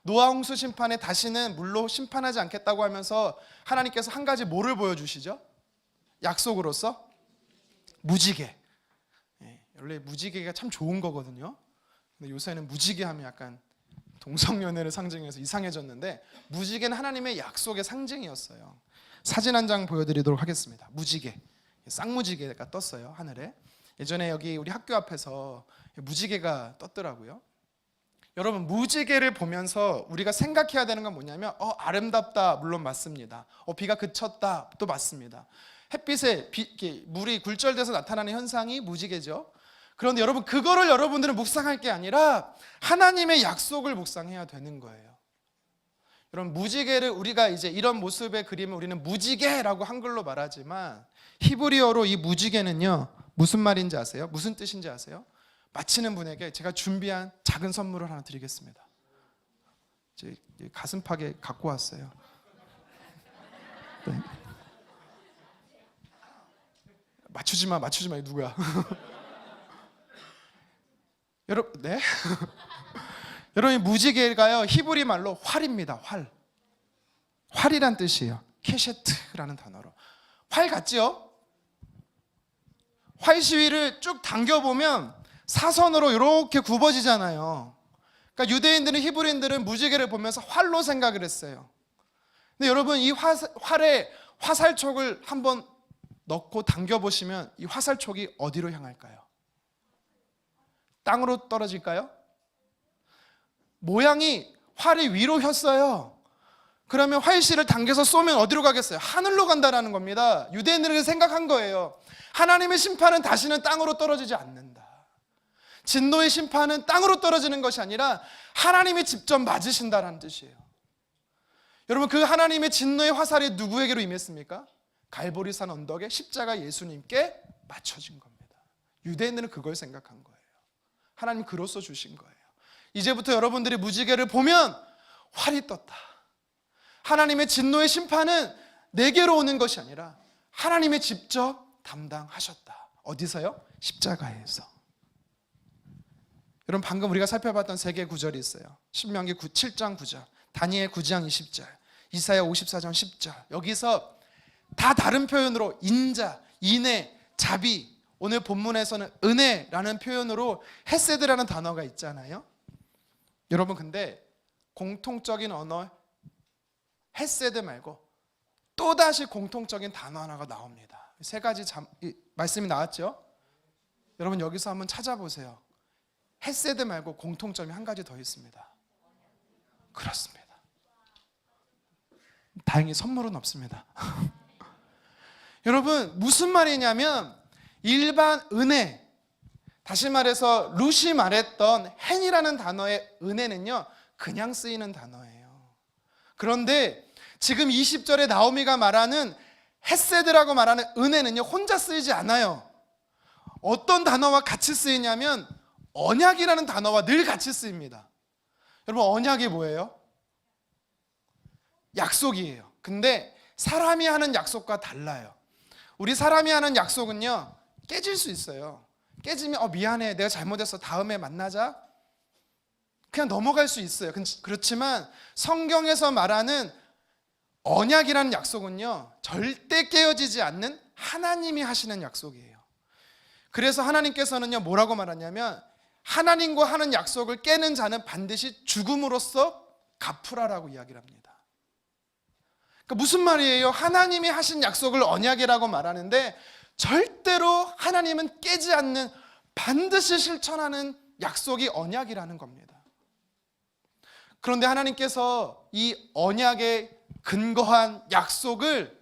노아 홍수 심판에 다시는 물로 심판하지 않겠다고 하면서 하나님께서 한 가지 뭐를 보여주시죠? 약속으로서 무지개. 원래 무지개가 참 좋은 거거든요. 근데 요새는 무지개 하면 약간 동성연애를 상징해서 이상해졌는데 무지개는 하나님의 약속의 상징이었어요. 사진 한 장 보여드리도록 하겠습니다. 무지개, 쌍무지개가 떴어요 하늘에. 예전에 여기 우리 학교 앞에서 무지개가 떴더라고요. 여러분 무지개를 보면서 우리가 생각해야 되는 건 뭐냐면 아름답다 물론 맞습니다. 비가 그쳤다 또 맞습니다. 햇빛에 물이 굴절돼서 나타나는 현상이 무지개죠. 그런데 여러분 그거를 여러분들은 묵상할 게 아니라 하나님의 약속을 묵상해야 되는 거예요. 여러분 무지개를 우리가 이제 이런 모습의 그림을 우리는 무지개라고 한글로 말하지만 히브리어로 이 무지개는요 무슨 말인지 아세요? 무슨 뜻인지 아세요? 마치는 분에게 제가 준비한 작은 선물을 하나 드리겠습니다. 제 가슴팍에 갖고 왔어요. 네. 맞추지 마 누구야? 여러분, 네? 여러분 무지개가요 히브리 말로 활입니다. 활이란 뜻이에요. 케셰트라는 단어로. 활 같지요? 활 시위를 쭉 당겨보면 사선으로 이렇게 굽어지잖아요. 그러니까 유대인들은 히브리인들은 무지개를 보면서 활로 생각을 했어요. 근데 여러분 이 활에 화살촉을 한번 넣고 당겨보시면 이 화살촉이 어디로 향할까요? 땅으로 떨어질까요? 모양이 활이 위로 혔어요. 그러면 활씨를 당겨서 쏘면 어디로 가겠어요? 하늘로 간다라는 겁니다. 유대인들은 생각한 거예요. 하나님의 심판은 다시는 땅으로 떨어지지 않는다. 진노의 심판은 땅으로 떨어지는 것이 아니라 하나님이 직접 맞으신다라는 뜻이에요. 여러분 그 하나님의 진노의 화살이 누구에게로 임했습니까? 갈보리산 언덕에 십자가 예수님께 맞춰진 겁니다. 유대인들은 그걸 생각한 거예요. 하나님 그로써 주신 거예요. 이제부터 여러분들이 무지개를 보면 활이 떴다. 하나님의 진노의 심판은 내게로 오는 것이 아니라 하나님이 직접 담당하셨다. 어디서요? 십자가에서. 여러분 방금 우리가 살펴봤던 세 개의 구절이 있어요. 신명기 7장 9절, 다니엘 9장 20절, 이사야 54장 10절. 여기서 다 다른 표현으로 인자, 인애, 자비, 오늘 본문에서는 은혜라는 표현으로 헤세드라는 단어가 있잖아요. 여러분 근데 공통적인 언어 헤세드 말고 또다시 공통적인 단어 하나가 나옵니다. 세 가지 말씀이 나왔죠? 여러분 여기서 한번 찾아보세요. 헤세드 말고 공통점이 한 가지 더 있습니다. 그렇습니다. 다행히 선물은 없습니다. 여러분 무슨 말이냐면 일반 은혜, 다시 말해서 루시 말했던 hen이라는 단어의 은혜는요 그냥 쓰이는 단어예요. 그런데 지금 20절에 나오미가 말하는 헤세드라고 말하는 은혜는요 혼자 쓰이지 않아요. 어떤 단어와 같이 쓰이냐면 언약이라는 단어와 늘 같이 쓰입니다. 여러분 언약이 뭐예요? 약속이에요. 근데 사람이 하는 약속과 달라요. 우리 사람이 하는 약속은요 깨질 수 있어요. 깨지면 미안해 내가 잘못했어 다음에 만나자 그냥 넘어갈 수 있어요. 그렇지만 성경에서 말하는 언약이라는 약속은요 절대 깨어지지 않는 하나님이 하시는 약속이에요. 그래서 하나님께서는요 뭐라고 말하냐면 하나님과 하는 약속을 깨는 자는 반드시 죽음으로써 갚으라라고 이야기를 합니다. 그러니까 무슨 말이에요? 하나님이 하신 약속을 언약이라고 말하는데 절대로 하나님은 깨지 않는 반드시 실천하는 약속이 언약이라는 겁니다. 그런데 하나님께서 이 언약에 근거한 약속을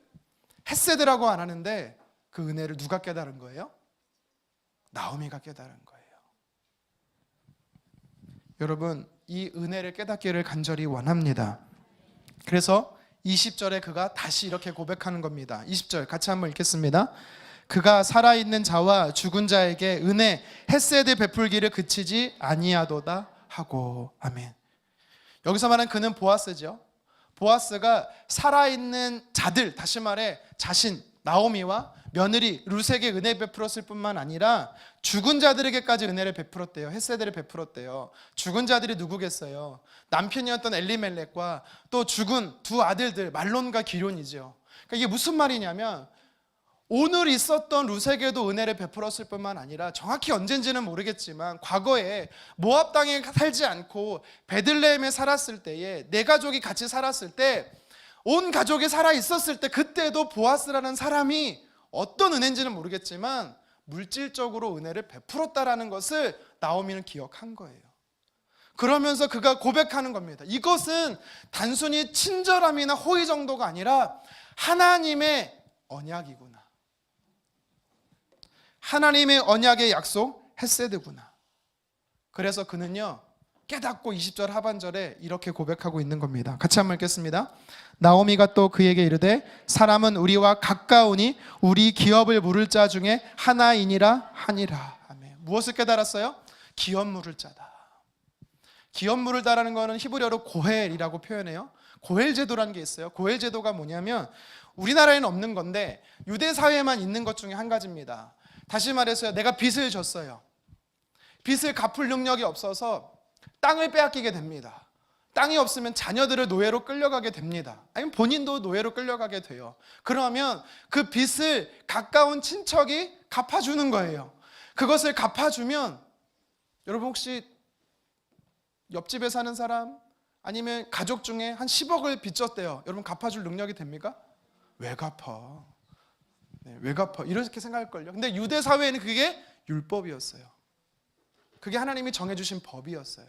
헤세드라고 안 하는데 그 은혜를 누가 깨달은 거예요? 나오미가 깨달은 거예요. 여러분 이 은혜를 깨닫기를 간절히 원합니다. 그래서 20절에 그가 다시 이렇게 고백하는 겁니다. 20절 같이 한번 읽겠습니다. 그가 살아있는 자와 죽은 자에게 은혜 헤세드 베풀기를 그치지 아니하도다 하고. 아멘. 여기서 말하는 그는 보아스죠. 보아스가 살아있는 자들, 다시 말해 자신 나오미와 며느리 룻에게 은혜 베풀었을 뿐만 아니라 죽은 자들에게까지 은혜를 베풀었대요. 헤세드를 베풀었대요. 죽은 자들이 누구겠어요? 남편이었던 엘리멜렉과 또 죽은 두 아들들 말론과 기럧이죠. 그러니까 이게 무슨 말이냐면 오늘 있었던 룻에게도 은혜를 베풀었을 뿐만 아니라 정확히 언젠지는 모르겠지만 과거에 모압 땅에 살지 않고 베들레헴에 살았을 때에 내 가족이 같이 살았을 때 온 가족이 살아 있었을 때 그때도 보아스라는 사람이 어떤 은혜인지는 모르겠지만 물질적으로 은혜를 베풀었다라는 것을 나오미는 기억한 거예요. 그러면서 그가 고백하는 겁니다. 이것은 단순히 친절함이나 호의 정도가 아니라 하나님의 언약이구나. 하나님의 언약의 약속 헤세드구나. 그래서 그는요 깨닫고 20절 하반절에 이렇게 고백하고 있는 겁니다. 같이 한번 읽겠습니다. 나오미가 또 그에게 이르되 사람은 우리와 가까우니 우리 기업을 물을 자 중에 하나이니라 하니라. 아멘. 무엇을 깨달았어요? 기업 물을 자다. 기업 물을 자라는 것은 히브리어로 고헬이라고 표현해요. 고헬 제도라는 게 있어요. 고헬 제도가 뭐냐면 우리나라에는 없는 건데 유대 사회에만 있는 것 중에 한 가지입니다. 다시 말해서 내가 빚을 졌어요. 빚을 갚을 능력이 없어서 땅을 빼앗기게 됩니다. 땅이 없으면 자녀들을 노예로 끌려가게 됩니다. 아니면 본인도 노예로 끌려가게 돼요. 그러면 그 빚을 가까운 친척이 갚아주는 거예요. 그것을 갚아주면 여러분 혹시 옆집에 사는 사람 아니면 가족 중에 한 10억을 빚졌대요. 여러분 갚아줄 능력이 됩니까? 왜 갚아? 네, 왜 갚아? 이렇게 생각할걸요. 근데 유대 사회에는 그게 율법이었어요. 그게 하나님이 정해주신 법이었어요.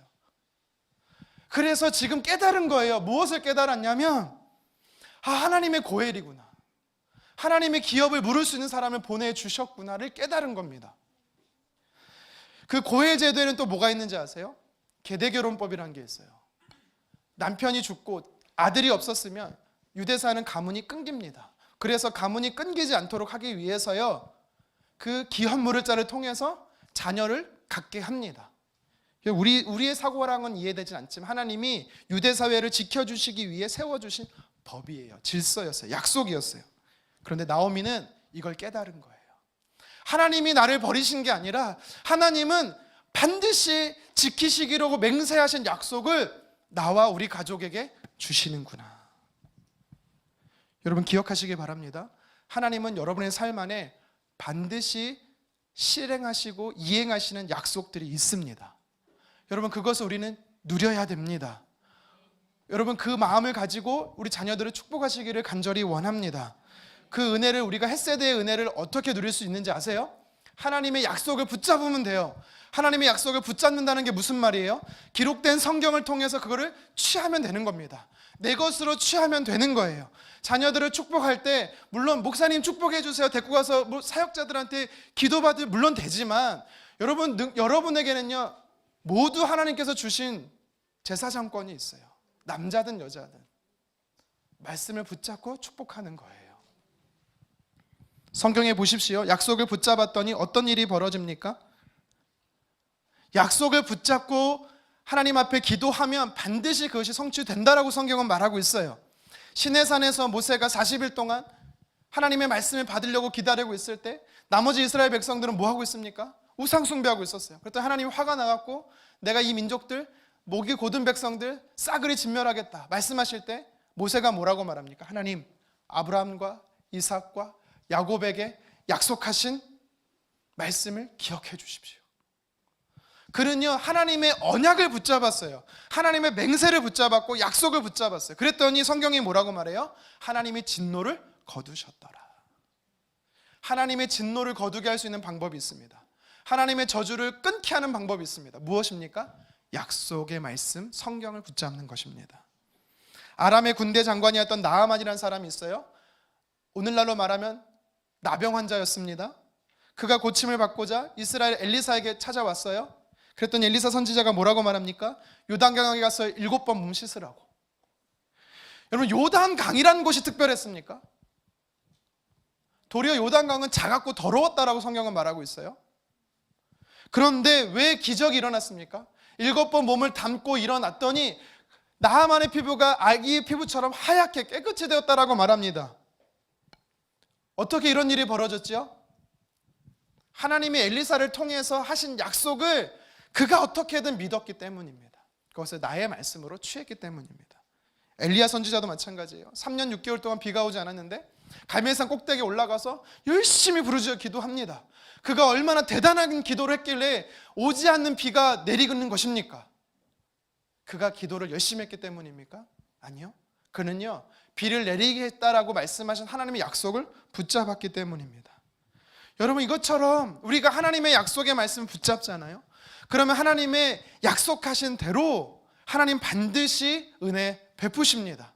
그래서 지금 깨달은 거예요. 무엇을 깨달았냐면 하나님의 고엘이구나. 하나님의 기업을 물을 수 있는 사람을 보내주셨구나를 깨달은 겁니다. 그 고엘 제도에는 또 뭐가 있는지 아세요? 계대결혼법이라는 게 있어요. 남편이 죽고 아들이 없었으면 유대사는 가문이 끊깁니다. 그래서 가문이 끊기지 않도록 하기 위해서요 그 기업 물을 자를 통해서 자녀를 갖게 합니다. 우리의 사고랑은 이해되지 않지만 하나님이 유대 사회를 지켜주시기 위해 세워주신 법이에요. 질서였어요. 약속이었어요. 그런데 나오미는 이걸 깨달은 거예요. 하나님이 나를 버리신 게 아니라 하나님은 반드시 지키시기로 맹세하신 약속을 나와 우리 가족에게 주시는구나. 여러분 기억하시기 바랍니다. 하나님은 여러분의 삶 안에 반드시 실행하시고 이행하시는 약속들이 있습니다. 여러분 그것을 우리는 누려야 됩니다. 여러분 그 마음을 가지고 우리 자녀들을 축복하시기를 간절히 원합니다. 그 은혜를 우리가 헤세드의 은혜를 어떻게 누릴 수 있는지 아세요? 하나님의 약속을 붙잡으면 돼요. 하나님의 약속을 붙잡는다는 게 무슨 말이에요? 기록된 성경을 통해서 그거를 취하면 되는 겁니다. 내 것으로 취하면 되는 거예요. 자녀들을 축복할 때 물론 목사님 축복해 주세요 데리고 가서 뭐 사역자들한테 기도받을 물론 되지만 여러분에게는요 모두 하나님께서 주신 제사장권이 있어요. 남자든 여자든 말씀을 붙잡고 축복하는 거예요. 성경에 보십시오. 약속을 붙잡았더니 어떤 일이 벌어집니까? 약속을 붙잡고 하나님 앞에 기도하면 반드시 그것이 성취된다라고 성경은 말하고 있어요. 시내산에서 모세가 40일 동안 하나님의 말씀을 받으려고 기다리고 있을 때 나머지 이스라엘 백성들은 뭐 하고 있습니까? 우상 숭배하고 있었어요. 그랬더니 하나님이 화가 나갖고 내가 이 민족들 목이 곧은 백성들 싸그리 진멸하겠다 말씀하실 때 모세가 뭐라고 말합니까? 하나님 아브라함과 이삭과 야곱에게 약속하신 말씀을 기억해 주십시오. 그는요 하나님의 언약을 붙잡았어요. 하나님의 맹세를 붙잡았고 약속을 붙잡았어요. 그랬더니 성경이 뭐라고 말해요? 하나님이 진노를 거두셨더라. 하나님의 진노를 거두게 할 수 있는 방법이 있습니다. 하나님의 저주를 끊게 하는 방법이 있습니다. 무엇입니까? 약속의 말씀, 성경을 붙잡는 것입니다. 아람의 군대 장관이었던 나아만이라는 사람이 있어요. 오늘날로 말하면 나병 환자였습니다. 그가 고침을 받고자 이스라엘 엘리사에게 찾아왔어요. 그랬더니 엘리사 선지자가 뭐라고 말합니까? 요단강에 가서 7번 몸 씻으라고. 여러분 요단강이라는 곳이 특별했습니까? 도리어 요단강은 작았고 더러웠다라고 성경은 말하고 있어요. 그런데 왜 기적이 일어났습니까? 7번 몸을 담고 일어났더니 나하만의 피부가 아기의 피부처럼 하얗게 깨끗이 되었다라고 말합니다. 어떻게 이런 일이 벌어졌죠? 하나님이 엘리사를 통해서 하신 약속을 그가 어떻게든 믿었기 때문입니다. 그것을 나의 말씀으로 취했기 때문입니다. 엘리야 선지자도 마찬가지예요. 3년 6개월 동안 비가 오지 않았는데 갈멜산 꼭대기에 올라가서 열심히 부르짖어 기도합니다. 그가 얼마나 대단한 기도를 했길래 오지 않는 비가 내리는 것입니까? 그가 기도를 열심히 했기 때문입니까? 아니요. 그는요, 비를 내리겠다라고 말씀하신 하나님의 약속을 붙잡았기 때문입니다. 여러분, 이것처럼 우리가 하나님의 약속의 말씀을 붙잡잖아요. 그러면 하나님의 약속하신 대로 하나님 반드시 은혜 베푸십니다.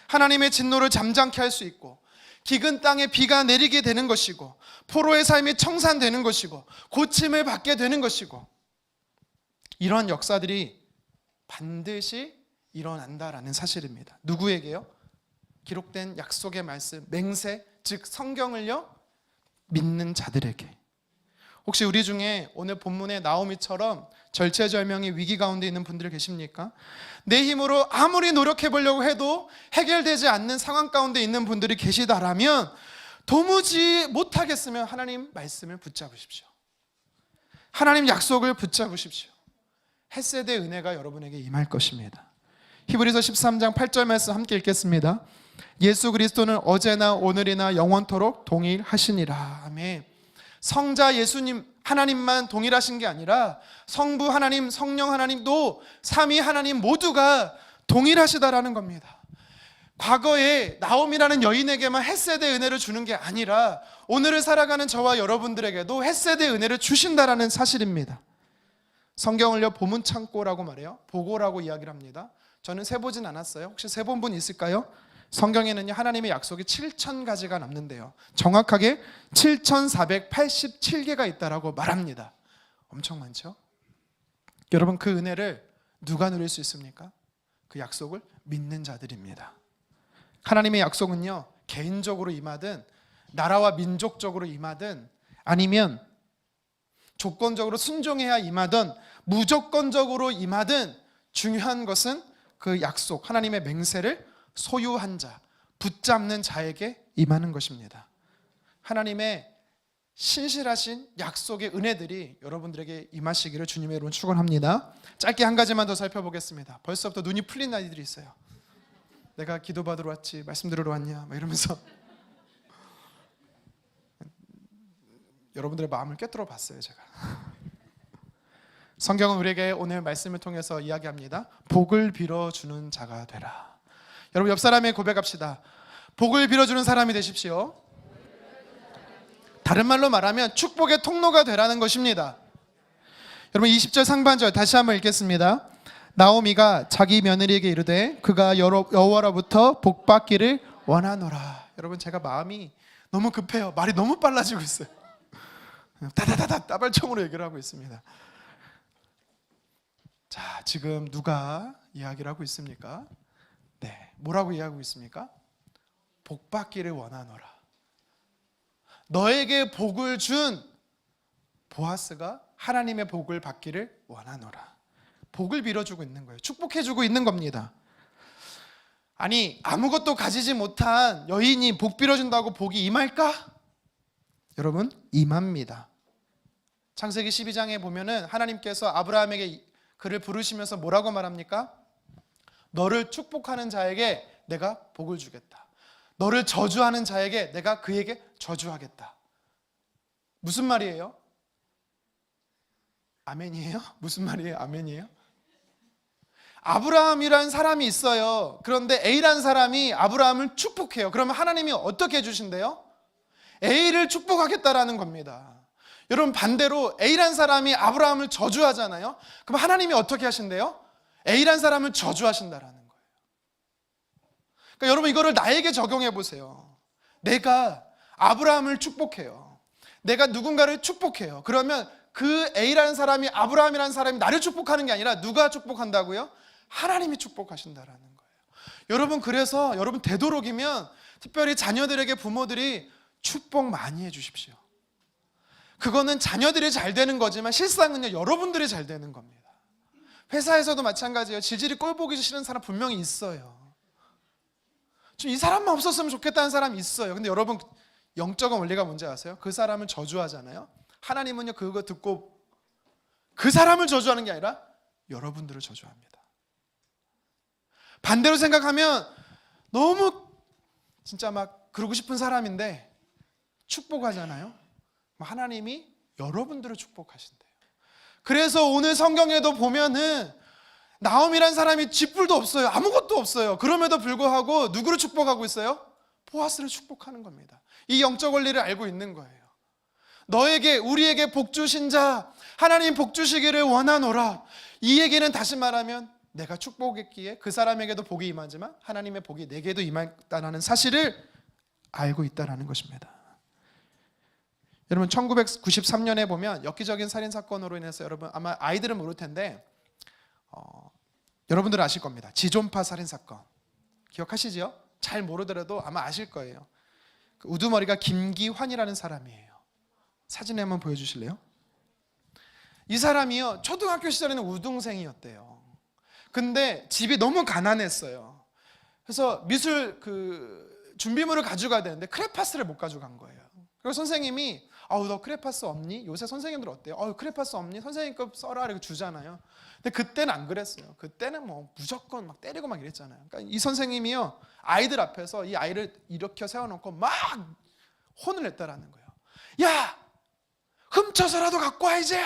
하나님의 진노를 잠잠케 할 수 있고, 기근 땅에 비가 내리게 되는 것이고, 포로의 삶이 청산되는 것이고, 고침을 받게 되는 것이고, 이런 역사들이 반드시 일어난다라는 사실입니다. 누구에게요? 기록된 약속의 말씀, 맹세, 즉 성경을요 믿는 자들에게. 혹시 우리 중에 오늘 본문의 나오미처럼 절체절명의 위기 가운데 있는 분들 계십니까? 내 힘으로 아무리 노력해 보려고 해도 해결되지 않는 상황 가운데 있는 분들이 계시다라면 도무지 못하겠으면 하나님 말씀을 붙잡으십시오. 하나님 약속을 붙잡으십시오. 헷세대 은혜가 여러분에게 임할 것입니다. 히브리서 13장 8절 말씀 함께 읽겠습니다. 예수 그리스도는 어제나 오늘이나 영원토록 동일하시니라. 아멘. 성자 예수님 하나님만 동일하신 게 아니라 성부 하나님, 성령 하나님도 삼위 하나님 모두가 동일하시다라는 겁니다. 과거에 나옴이라는 여인에게만 헷세대 은혜를 주는 게 아니라 오늘을 살아가는 저와 여러분들에게도 헷세대 은혜를 주신다라는 사실입니다. 성경을요 보문창고라고 말해요. 보고라고 이야기를 합니다. 저는 세보진 않았어요. 혹시 세본 분 있을까요? 성경에는요 하나님의 약속이 7,000가지가 남는데요, 정확하게 7,487개가 있다라고 말합니다. 엄청 많죠? 여러분, 그 은혜를 누가 누릴 수 있습니까? 그 약속을 믿는 자들입니다. 하나님의 약속은요 개인적으로 임하든 나라와 민족적으로 임하든 아니면 조건적으로 순종해야 임하든 무조건적으로 임하든 중요한 것은 그 약속, 하나님의 맹세를 소유한 자, 붙잡는 자에게 임하는 것입니다. 하나님의 신실하신 약속의 은혜들이 여러분들에게 임하시기를 주님의 이름으로 축원합니다. 짧게 한 가지만 더 살펴보겠습니다. 벌써부터 눈이 풀린 아이들이 있어요. 내가 기도받으러 왔지 말씀 들으러 왔냐 막 이러면서 여러분들의 마음을 꿰뚫어 봤어요. 제가 성경은 우리에게 오늘 말씀을 통해서 이야기합니다. 복을 빌어주는 자가 되라. 여러분, 옆 사람에 고백합시다. 복을 빌어주는 사람이 되십시오. 다른 말로 말하면 축복의 통로가 되라는 것입니다. 여러분, 20절 상반절 다시 한번 읽겠습니다. 나오미가 자기 며느리에게 이르되 그가 여호와로부터 복받기를 원하노라. 여러분, 제가 마음이 너무 급해요. 말이 너무 빨라지고 있어요. 다다다다 따발총으로 얘기를 하고 있습니다. 자, 지금 누가 이야기를 하고 있습니까? 네, 뭐라고 이야기하고 있습니까? 복받기를 원하노라. 너에게 복을 준 보아스가 하나님의 복을 받기를 원하노라. 복을 빌어주고 있는 거예요. 축복해주고 있는 겁니다. 아니, 아무것도 가지지 못한 여인이 복 빌어준다고 복이 임할까? 여러분, 임합니다. 창세기 12장에 보면은 하나님께서 아브라함에게 그를 부르시면서 뭐라고 말합니까? 너를 축복하는 자에게 내가 복을 주겠다. 너를 저주하는 자에게 내가 그에게 저주하겠다. 무슨 말이에요? 아멘이에요? 무슨 말이에요? 아멘이에요? 아브라함이라는 사람이 있어요. 그런데 A라는 사람이 아브라함을 축복해요. 그러면 하나님이 어떻게 해주신대요? A를 축복하겠다라는 겁니다. 여러분, 반대로 A라는 사람이 아브라함을 저주하잖아요. 그럼 하나님이 어떻게 하신대요? A라는 사람을 저주하신다라는 거예요. 그러니까 여러분, 이거를 나에게 적용해 보세요. 내가 아브라함을 축복해요. 내가 누군가를 축복해요. 그러면 그 A라는 사람이, 아브라함이라는 사람이 나를 축복하는 게 아니라 누가 축복한다고요? 하나님이 축복하신다라는 거예요. 여러분, 그래서 여러분 되도록이면 특별히 자녀들에게 부모들이 축복 많이 해주십시오. 그거는 자녀들이 잘 되는 거지만 실상은요, 여러분들이 잘 되는 겁니다. 회사에서도 마찬가지예요. 질질이 꼴 보기 싫은 사람 분명히 있어요. 좀 이 사람만 없었으면 좋겠다는 사람이 있어요. 근데 여러분, 영적인 원리가 뭔지 아세요? 그 사람을 저주하잖아요. 하나님은요, 그거 듣고 그 사람을 저주하는 게 아니라 여러분들을 저주합니다. 반대로 생각하면 너무 진짜 막 그러고 싶은 사람인데 축복하잖아요. 하나님이 여러분들을 축복하신대요. 그래서 오늘 성경에도 보면은 나옴이란 사람이 쥐뿔도 없어요. 아무것도 없어요. 그럼에도 불구하고 누구를 축복하고 있어요? 보아스를 축복하는 겁니다. 이 영적 원리를 알고 있는 거예요. 너에게, 우리에게 복 주신 자, 하나님 복 주시기를 원하노라. 이 얘기는 다시 말하면 내가 축복했기에 그 사람에게도 복이 임하지만 하나님의 복이 내게도 임했다는 사실을 알고 있다는 것입니다. 여러분, 1993년에 보면 엽기적인 살인사건으로 인해서, 여러분 아마 아이들은 모를 텐데 여러분들은 아실 겁니다. 지존파 살인사건 기억하시죠? 잘 모르더라도 아마 아실 거예요. 그 우두머리가 김기환이라는 사람이에요. 사진 한번 보여주실래요? 이 사람이요, 초등학교 시절에는 우등생이었대요. 근데 집이 너무 가난했어요. 그래서 미술 준비물을 가져가야 되는데 크레파스를 못 가져간 거예요. 그리고 선생님이 너 크레파스 없니? 요새 선생님들 어때요? 크레파스 없니? 선생님 거 써라 이렇게 주잖아요. 근데 그때는 안 그랬어요. 그때는 뭐 무조건 막 때리고 막 이랬잖아요. 그러니까 이 선생님이요, 아이들 앞에서 이 아이를 일으켜 세워놓고 막 혼을 냈다라는 거예요. 야, 훔쳐서라도 갖고 와 이제.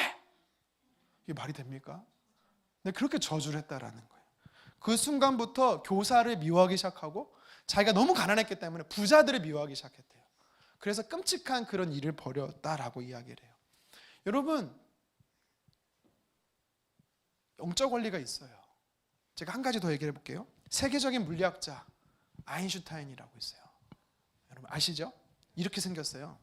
이게 말이 됩니까? 근데 그렇게 저주를 했다라는 거예요. 그 순간부터 교사를 미워하기 시작하고 자기가 너무 가난했기 때문에 부자들을 미워하기 시작했대요. 그래서 끔찍한 그런 일을 벌였다라고 이야기를 해요. 여러분, 영적 원리가 있어요. 제가 한 가지 더 얘기해 볼게요. 세계적인 물리학자 아인슈타인이라고 있어요. 여러분 아시죠? 이렇게 생겼어요.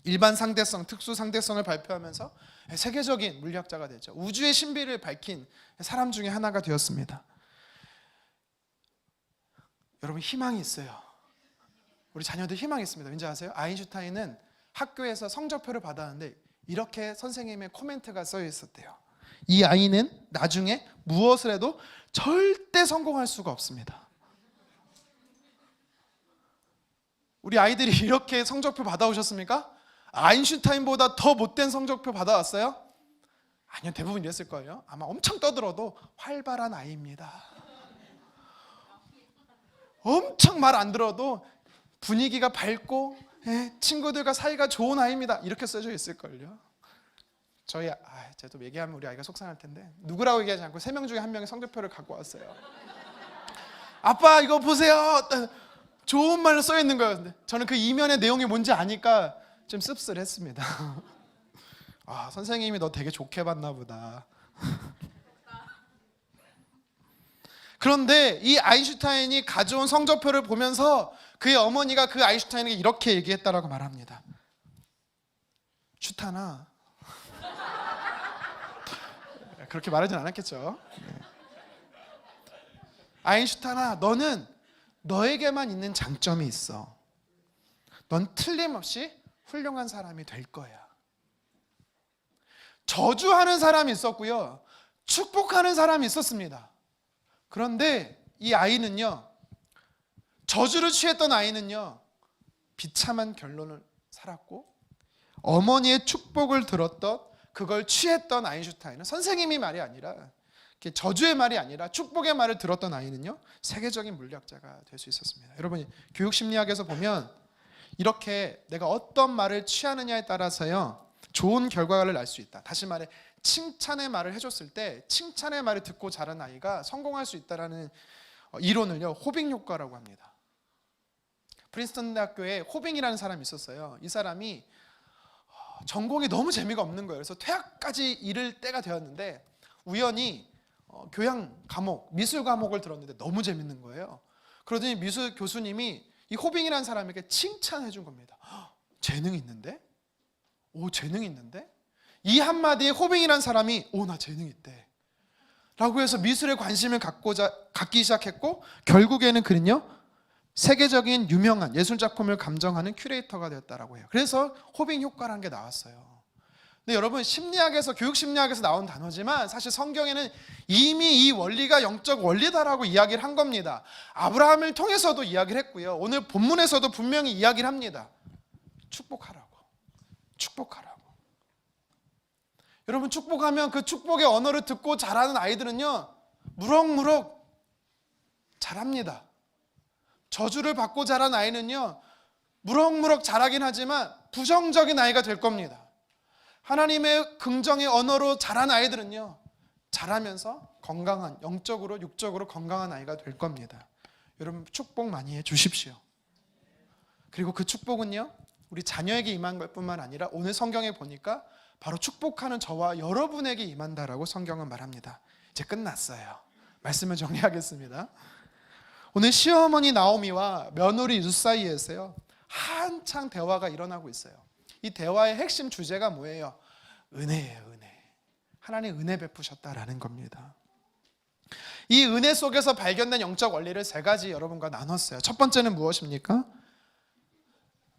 일반 상대성, 특수 상대성을 발표하면서 세계적인 물리학자가 됐죠. 우주의 신비를 밝힌 사람 중에 하나가 되었습니다. 여러분, 희망이 있어요. 우리 자녀들 희망이 있습니다. 왠지 아세요? 아인슈타인은 학교에서 성적표를 받았는데 이렇게 선생님의 코멘트가 써 있었대요. 이 아이는 나중에 무엇을 해도 절대 성공할 수가 없습니다. 우리 아이들이 이렇게 성적표 받아오셨습니까? 아인슈타인보다 더 못된 성적표 받아왔어요? 아니요, 대부분 이랬을 거예요. 아마 엄청 떠들어도 활발한 아이입니다. 엄청 말 안 들어도 분위기가 밝고 친구들과 사이가 좋은 아이입니다. 이렇게 써져 있을걸요. 제가 또 얘기하면 우리 아이가 속상할 텐데 누구라고 얘기하지 않고 3명 중에 1명이 성적표를 갖고 왔어요. 아빠 이거 보세요. 좋은 말로 써 있는 거예요. 근데 저는 그 이면의 내용이 뭔지 아니까 좀 씁쓸했습니다. 선생님이 너 되게 좋게 봤나 보다. 그런데 이 아인슈타인이 가져온 성적표를 보면서 그의 어머니가 그 아인슈타인에게 이렇게 얘기했다라고 말합니다. 슈타나, 그렇게 말하진 않았겠죠. 아인슈타나, 너는 너에게만 있는 장점이 있어. 넌 틀림없이 훌륭한 사람이 될 거야. 저주하는 사람이 있었고요, 축복하는 사람이 있었습니다. 그런데 이 아이는요, 저주를 취했던 아이는요, 비참한 결론을 살았고, 어머니의 축복을 들었던, 그걸 취했던 아인슈타인은 선생님이 말이 아니라, 저주의 말이 아니라 축복의 말을 들었던 아이는요, 세계적인 물리학자가 될 수 있었습니다. 여러분, 교육심리학에서 보면 이렇게 내가 어떤 말을 취하느냐에 따라서요, 좋은 결과를 날 수 있다. 다시 말해, 칭찬의 말을 해줬을 때 칭찬의 말을 듣고 자란 아이가 성공할 수 있다는 이론을요, 호빙 효과라고 합니다. 프린스턴 대학교에 호빙이라는 사람이 있었어요. 이 사람이 전공이 너무 재미가 없는 거예요. 그래서 퇴학까지 이를 때가 되었는데 우연히 교양 과목, 미술 과목을 들었는데 너무 재밌는 거예요. 그러더니 미술 교수님이 이 호빙이라는 사람에게 칭찬해 준 겁니다. 재능이 있는데? 재능이 있는데? 이 한마디에 호빙이라는 사람이 나 재능이 있대 라고 해서 미술에 관심을 갖기 시작했고, 결국에는 그는요, 세계적인 유명한 예술작품을 감정하는 큐레이터가 되었다라고 해요. 그래서 호빙 효과라는 게 나왔어요. 근데 여러분, 심리학에서, 교육 심리학에서 나온 단어지만 사실 성경에는 이미 이 원리가 영적 원리다라고 이야기를 한 겁니다. 아브라함을 통해서도 이야기를 했고요. 오늘 본문에서도 분명히 이야기를 합니다. 축복하라고. 축복하라고. 여러분, 축복하면 그 축복의 언어를 듣고 자라는 아이들은요, 무럭무럭 자랍니다. 저주를 받고 자란 아이는요, 무럭무럭 자라긴 하지만 부정적인 아이가 될 겁니다. 하나님의 긍정의 언어로 자란 아이들은요, 자라면서 건강한, 영적으로 육적으로 건강한 아이가 될 겁니다. 여러분, 축복 많이 해주십시오. 그리고 그 축복은요, 우리 자녀에게 임한 것뿐만 아니라 오늘 성경에 보니까 바로 축복하는 저와 여러분에게 임한다라고 성경은 말합니다. 이제 끝났어요. 말씀을 정리하겠습니다. 오늘 시어머니 나오미와 며느리 룻 사이에서요, 한창 대화가 일어나고 있어요. 이 대화의 핵심 주제가 뭐예요? 은혜예요, 은혜. 하나님 은혜 베푸셨다라는 겁니다. 이 은혜 속에서 발견된 영적 원리를 세 가지 여러분과 나눴어요. 첫 번째는 무엇입니까?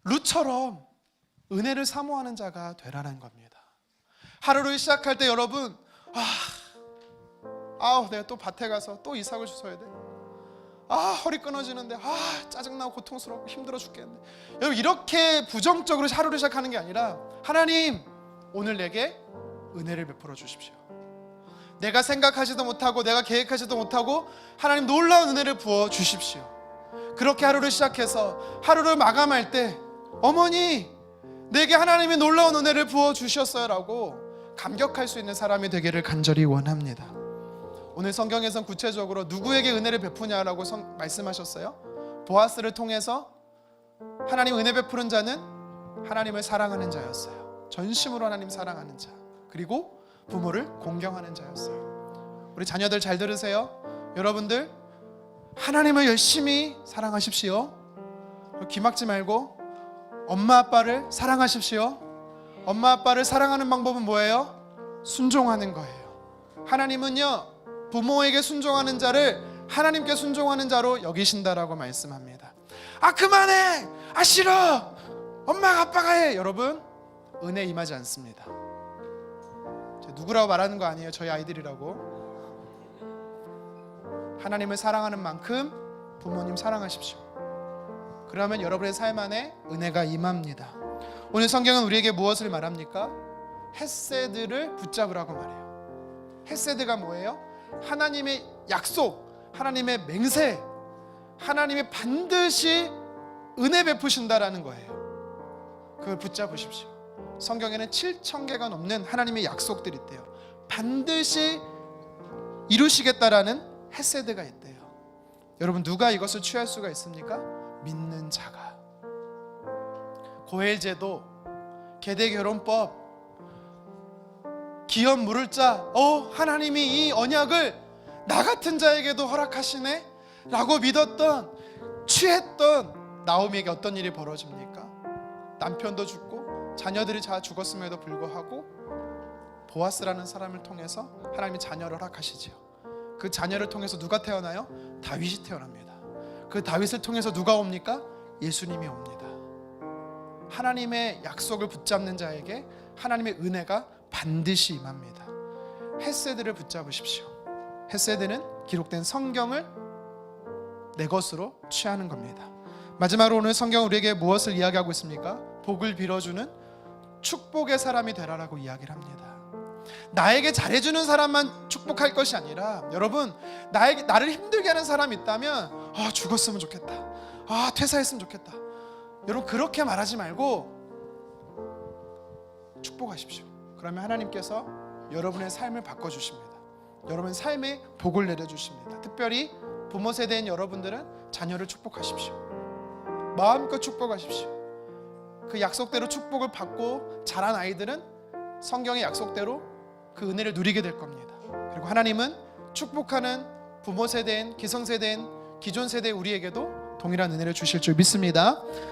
룻처럼 은혜를 사모하는 자가 되라는 겁니다. 하루를 시작할 때 여러분, 내가 또 밭에 가서 또 이삭을 주워야 돼. 허리 끊어지는데, 짜증나고 고통스럽고 힘들어 죽겠네. 여러분, 이렇게 부정적으로 하루를 시작하는 게 아니라, 하나님, 오늘 내게 은혜를 베풀어 주십시오. 내가 생각하지도 못하고 내가 계획하지도 못하고 하나님 놀라운 은혜를 부어 주십시오. 그렇게 하루를 시작해서 하루를 마감할 때, 어머니, 내게 하나님이 놀라운 은혜를 부어 주셨어요 라고 감격할 수 있는 사람이 되기를 간절히 원합니다. 오늘 성경에선 구체적으로 누구에게 은혜를 베푸냐라고 말씀하셨어요? 보아스를 통해서 하나님 은혜 베푸는 자는 하나님을 사랑하는 자였어요. 전심으로 하나님 사랑하는 자, 그리고 부모를 공경하는 자였어요. 우리 자녀들 잘 들으세요. 여러분들, 하나님을 열심히 사랑하십시오. 기막지 말고 엄마 아빠를 사랑하십시오. 엄마 아빠를 사랑하는 방법은 뭐예요? 순종하는 거예요. 하나님은요, 부모에게 순종하는 자를 하나님께 순종하는 자로 여기신다라고 말씀합니다. 그만해! 싫어! 엄마가 아빠가 해! 여러분, 은혜 임하지 않습니다. 누구라고 말하는 거 아니에요. 저희 아이들이라고. 하나님을 사랑하는 만큼 부모님 사랑하십시오. 그러면 여러분의 삶 안에 은혜가 임합니다. 오늘 성경은 우리에게 무엇을 말합니까? 헤세드를 붙잡으라고 말해요. 헤세드가 뭐예요? 하나님의 약속, 하나님의 맹세, 하나님이 반드시 은혜 베푸신다라는 거예요. 그걸 붙잡으십시오. 성경에는 7,000개가 넘는 하나님의 약속들이 있대요. 반드시 이루시겠다라는 헤세드가 있대요. 여러분, 누가 이것을 취할 수가 있습니까? 믿는 자가. 고헬제도, 계대결혼법, 기업 물을 자, 하나님이 이 언약을 나 같은 자에게도 허락하시네 라고 믿었던, 취했던 나오미에게 어떤 일이 벌어집니까? 남편도 죽고 자녀들이 다 죽었음에도 불구하고 보아스라는 사람을 통해서 하나님이 자녀를 허락하시지요. 그 자녀를 통해서 누가 태어나요? 다윗이 태어납니다. 그 다윗을 통해서 누가 옵니까? 예수님이 옵니다. 하나님의 약속을 붙잡는 자에게 하나님의 은혜가 반드시 임합니다. 헤세드를 붙잡으십시오. 헤세드는 기록된 성경을 내 것으로 취하는 겁니다. 마지막으로 오늘 성경은 우리에게 무엇을 이야기하고 있습니까? 복을 빌어주는 축복의 사람이 되라라고 이야기를 합니다. 나에게 잘해주는 사람만 축복할 것이 아니라, 여러분, 나를 힘들게 하는 사람이 있다면 죽었으면 좋겠다, 퇴사했으면 좋겠다, 여러분 그렇게 말하지 말고 축복하십시오. 그러면 하나님께서 여러분의 삶을 바꿔주십니다. 여러분의 삶에 복을 내려주십니다. 특별히 부모 세대인 여러분들은 자녀를 축복하십시오. 마음껏 축복하십시오. 그 약속대로 축복을 받고 자란 아이들은 성경의 약속대로 그 은혜를 누리게 될 겁니다. 그리고 하나님은 축복하는 부모 세대인, 기성세대인, 기존 세대의 우리에게도 동일한 은혜를 주실 줄 믿습니다.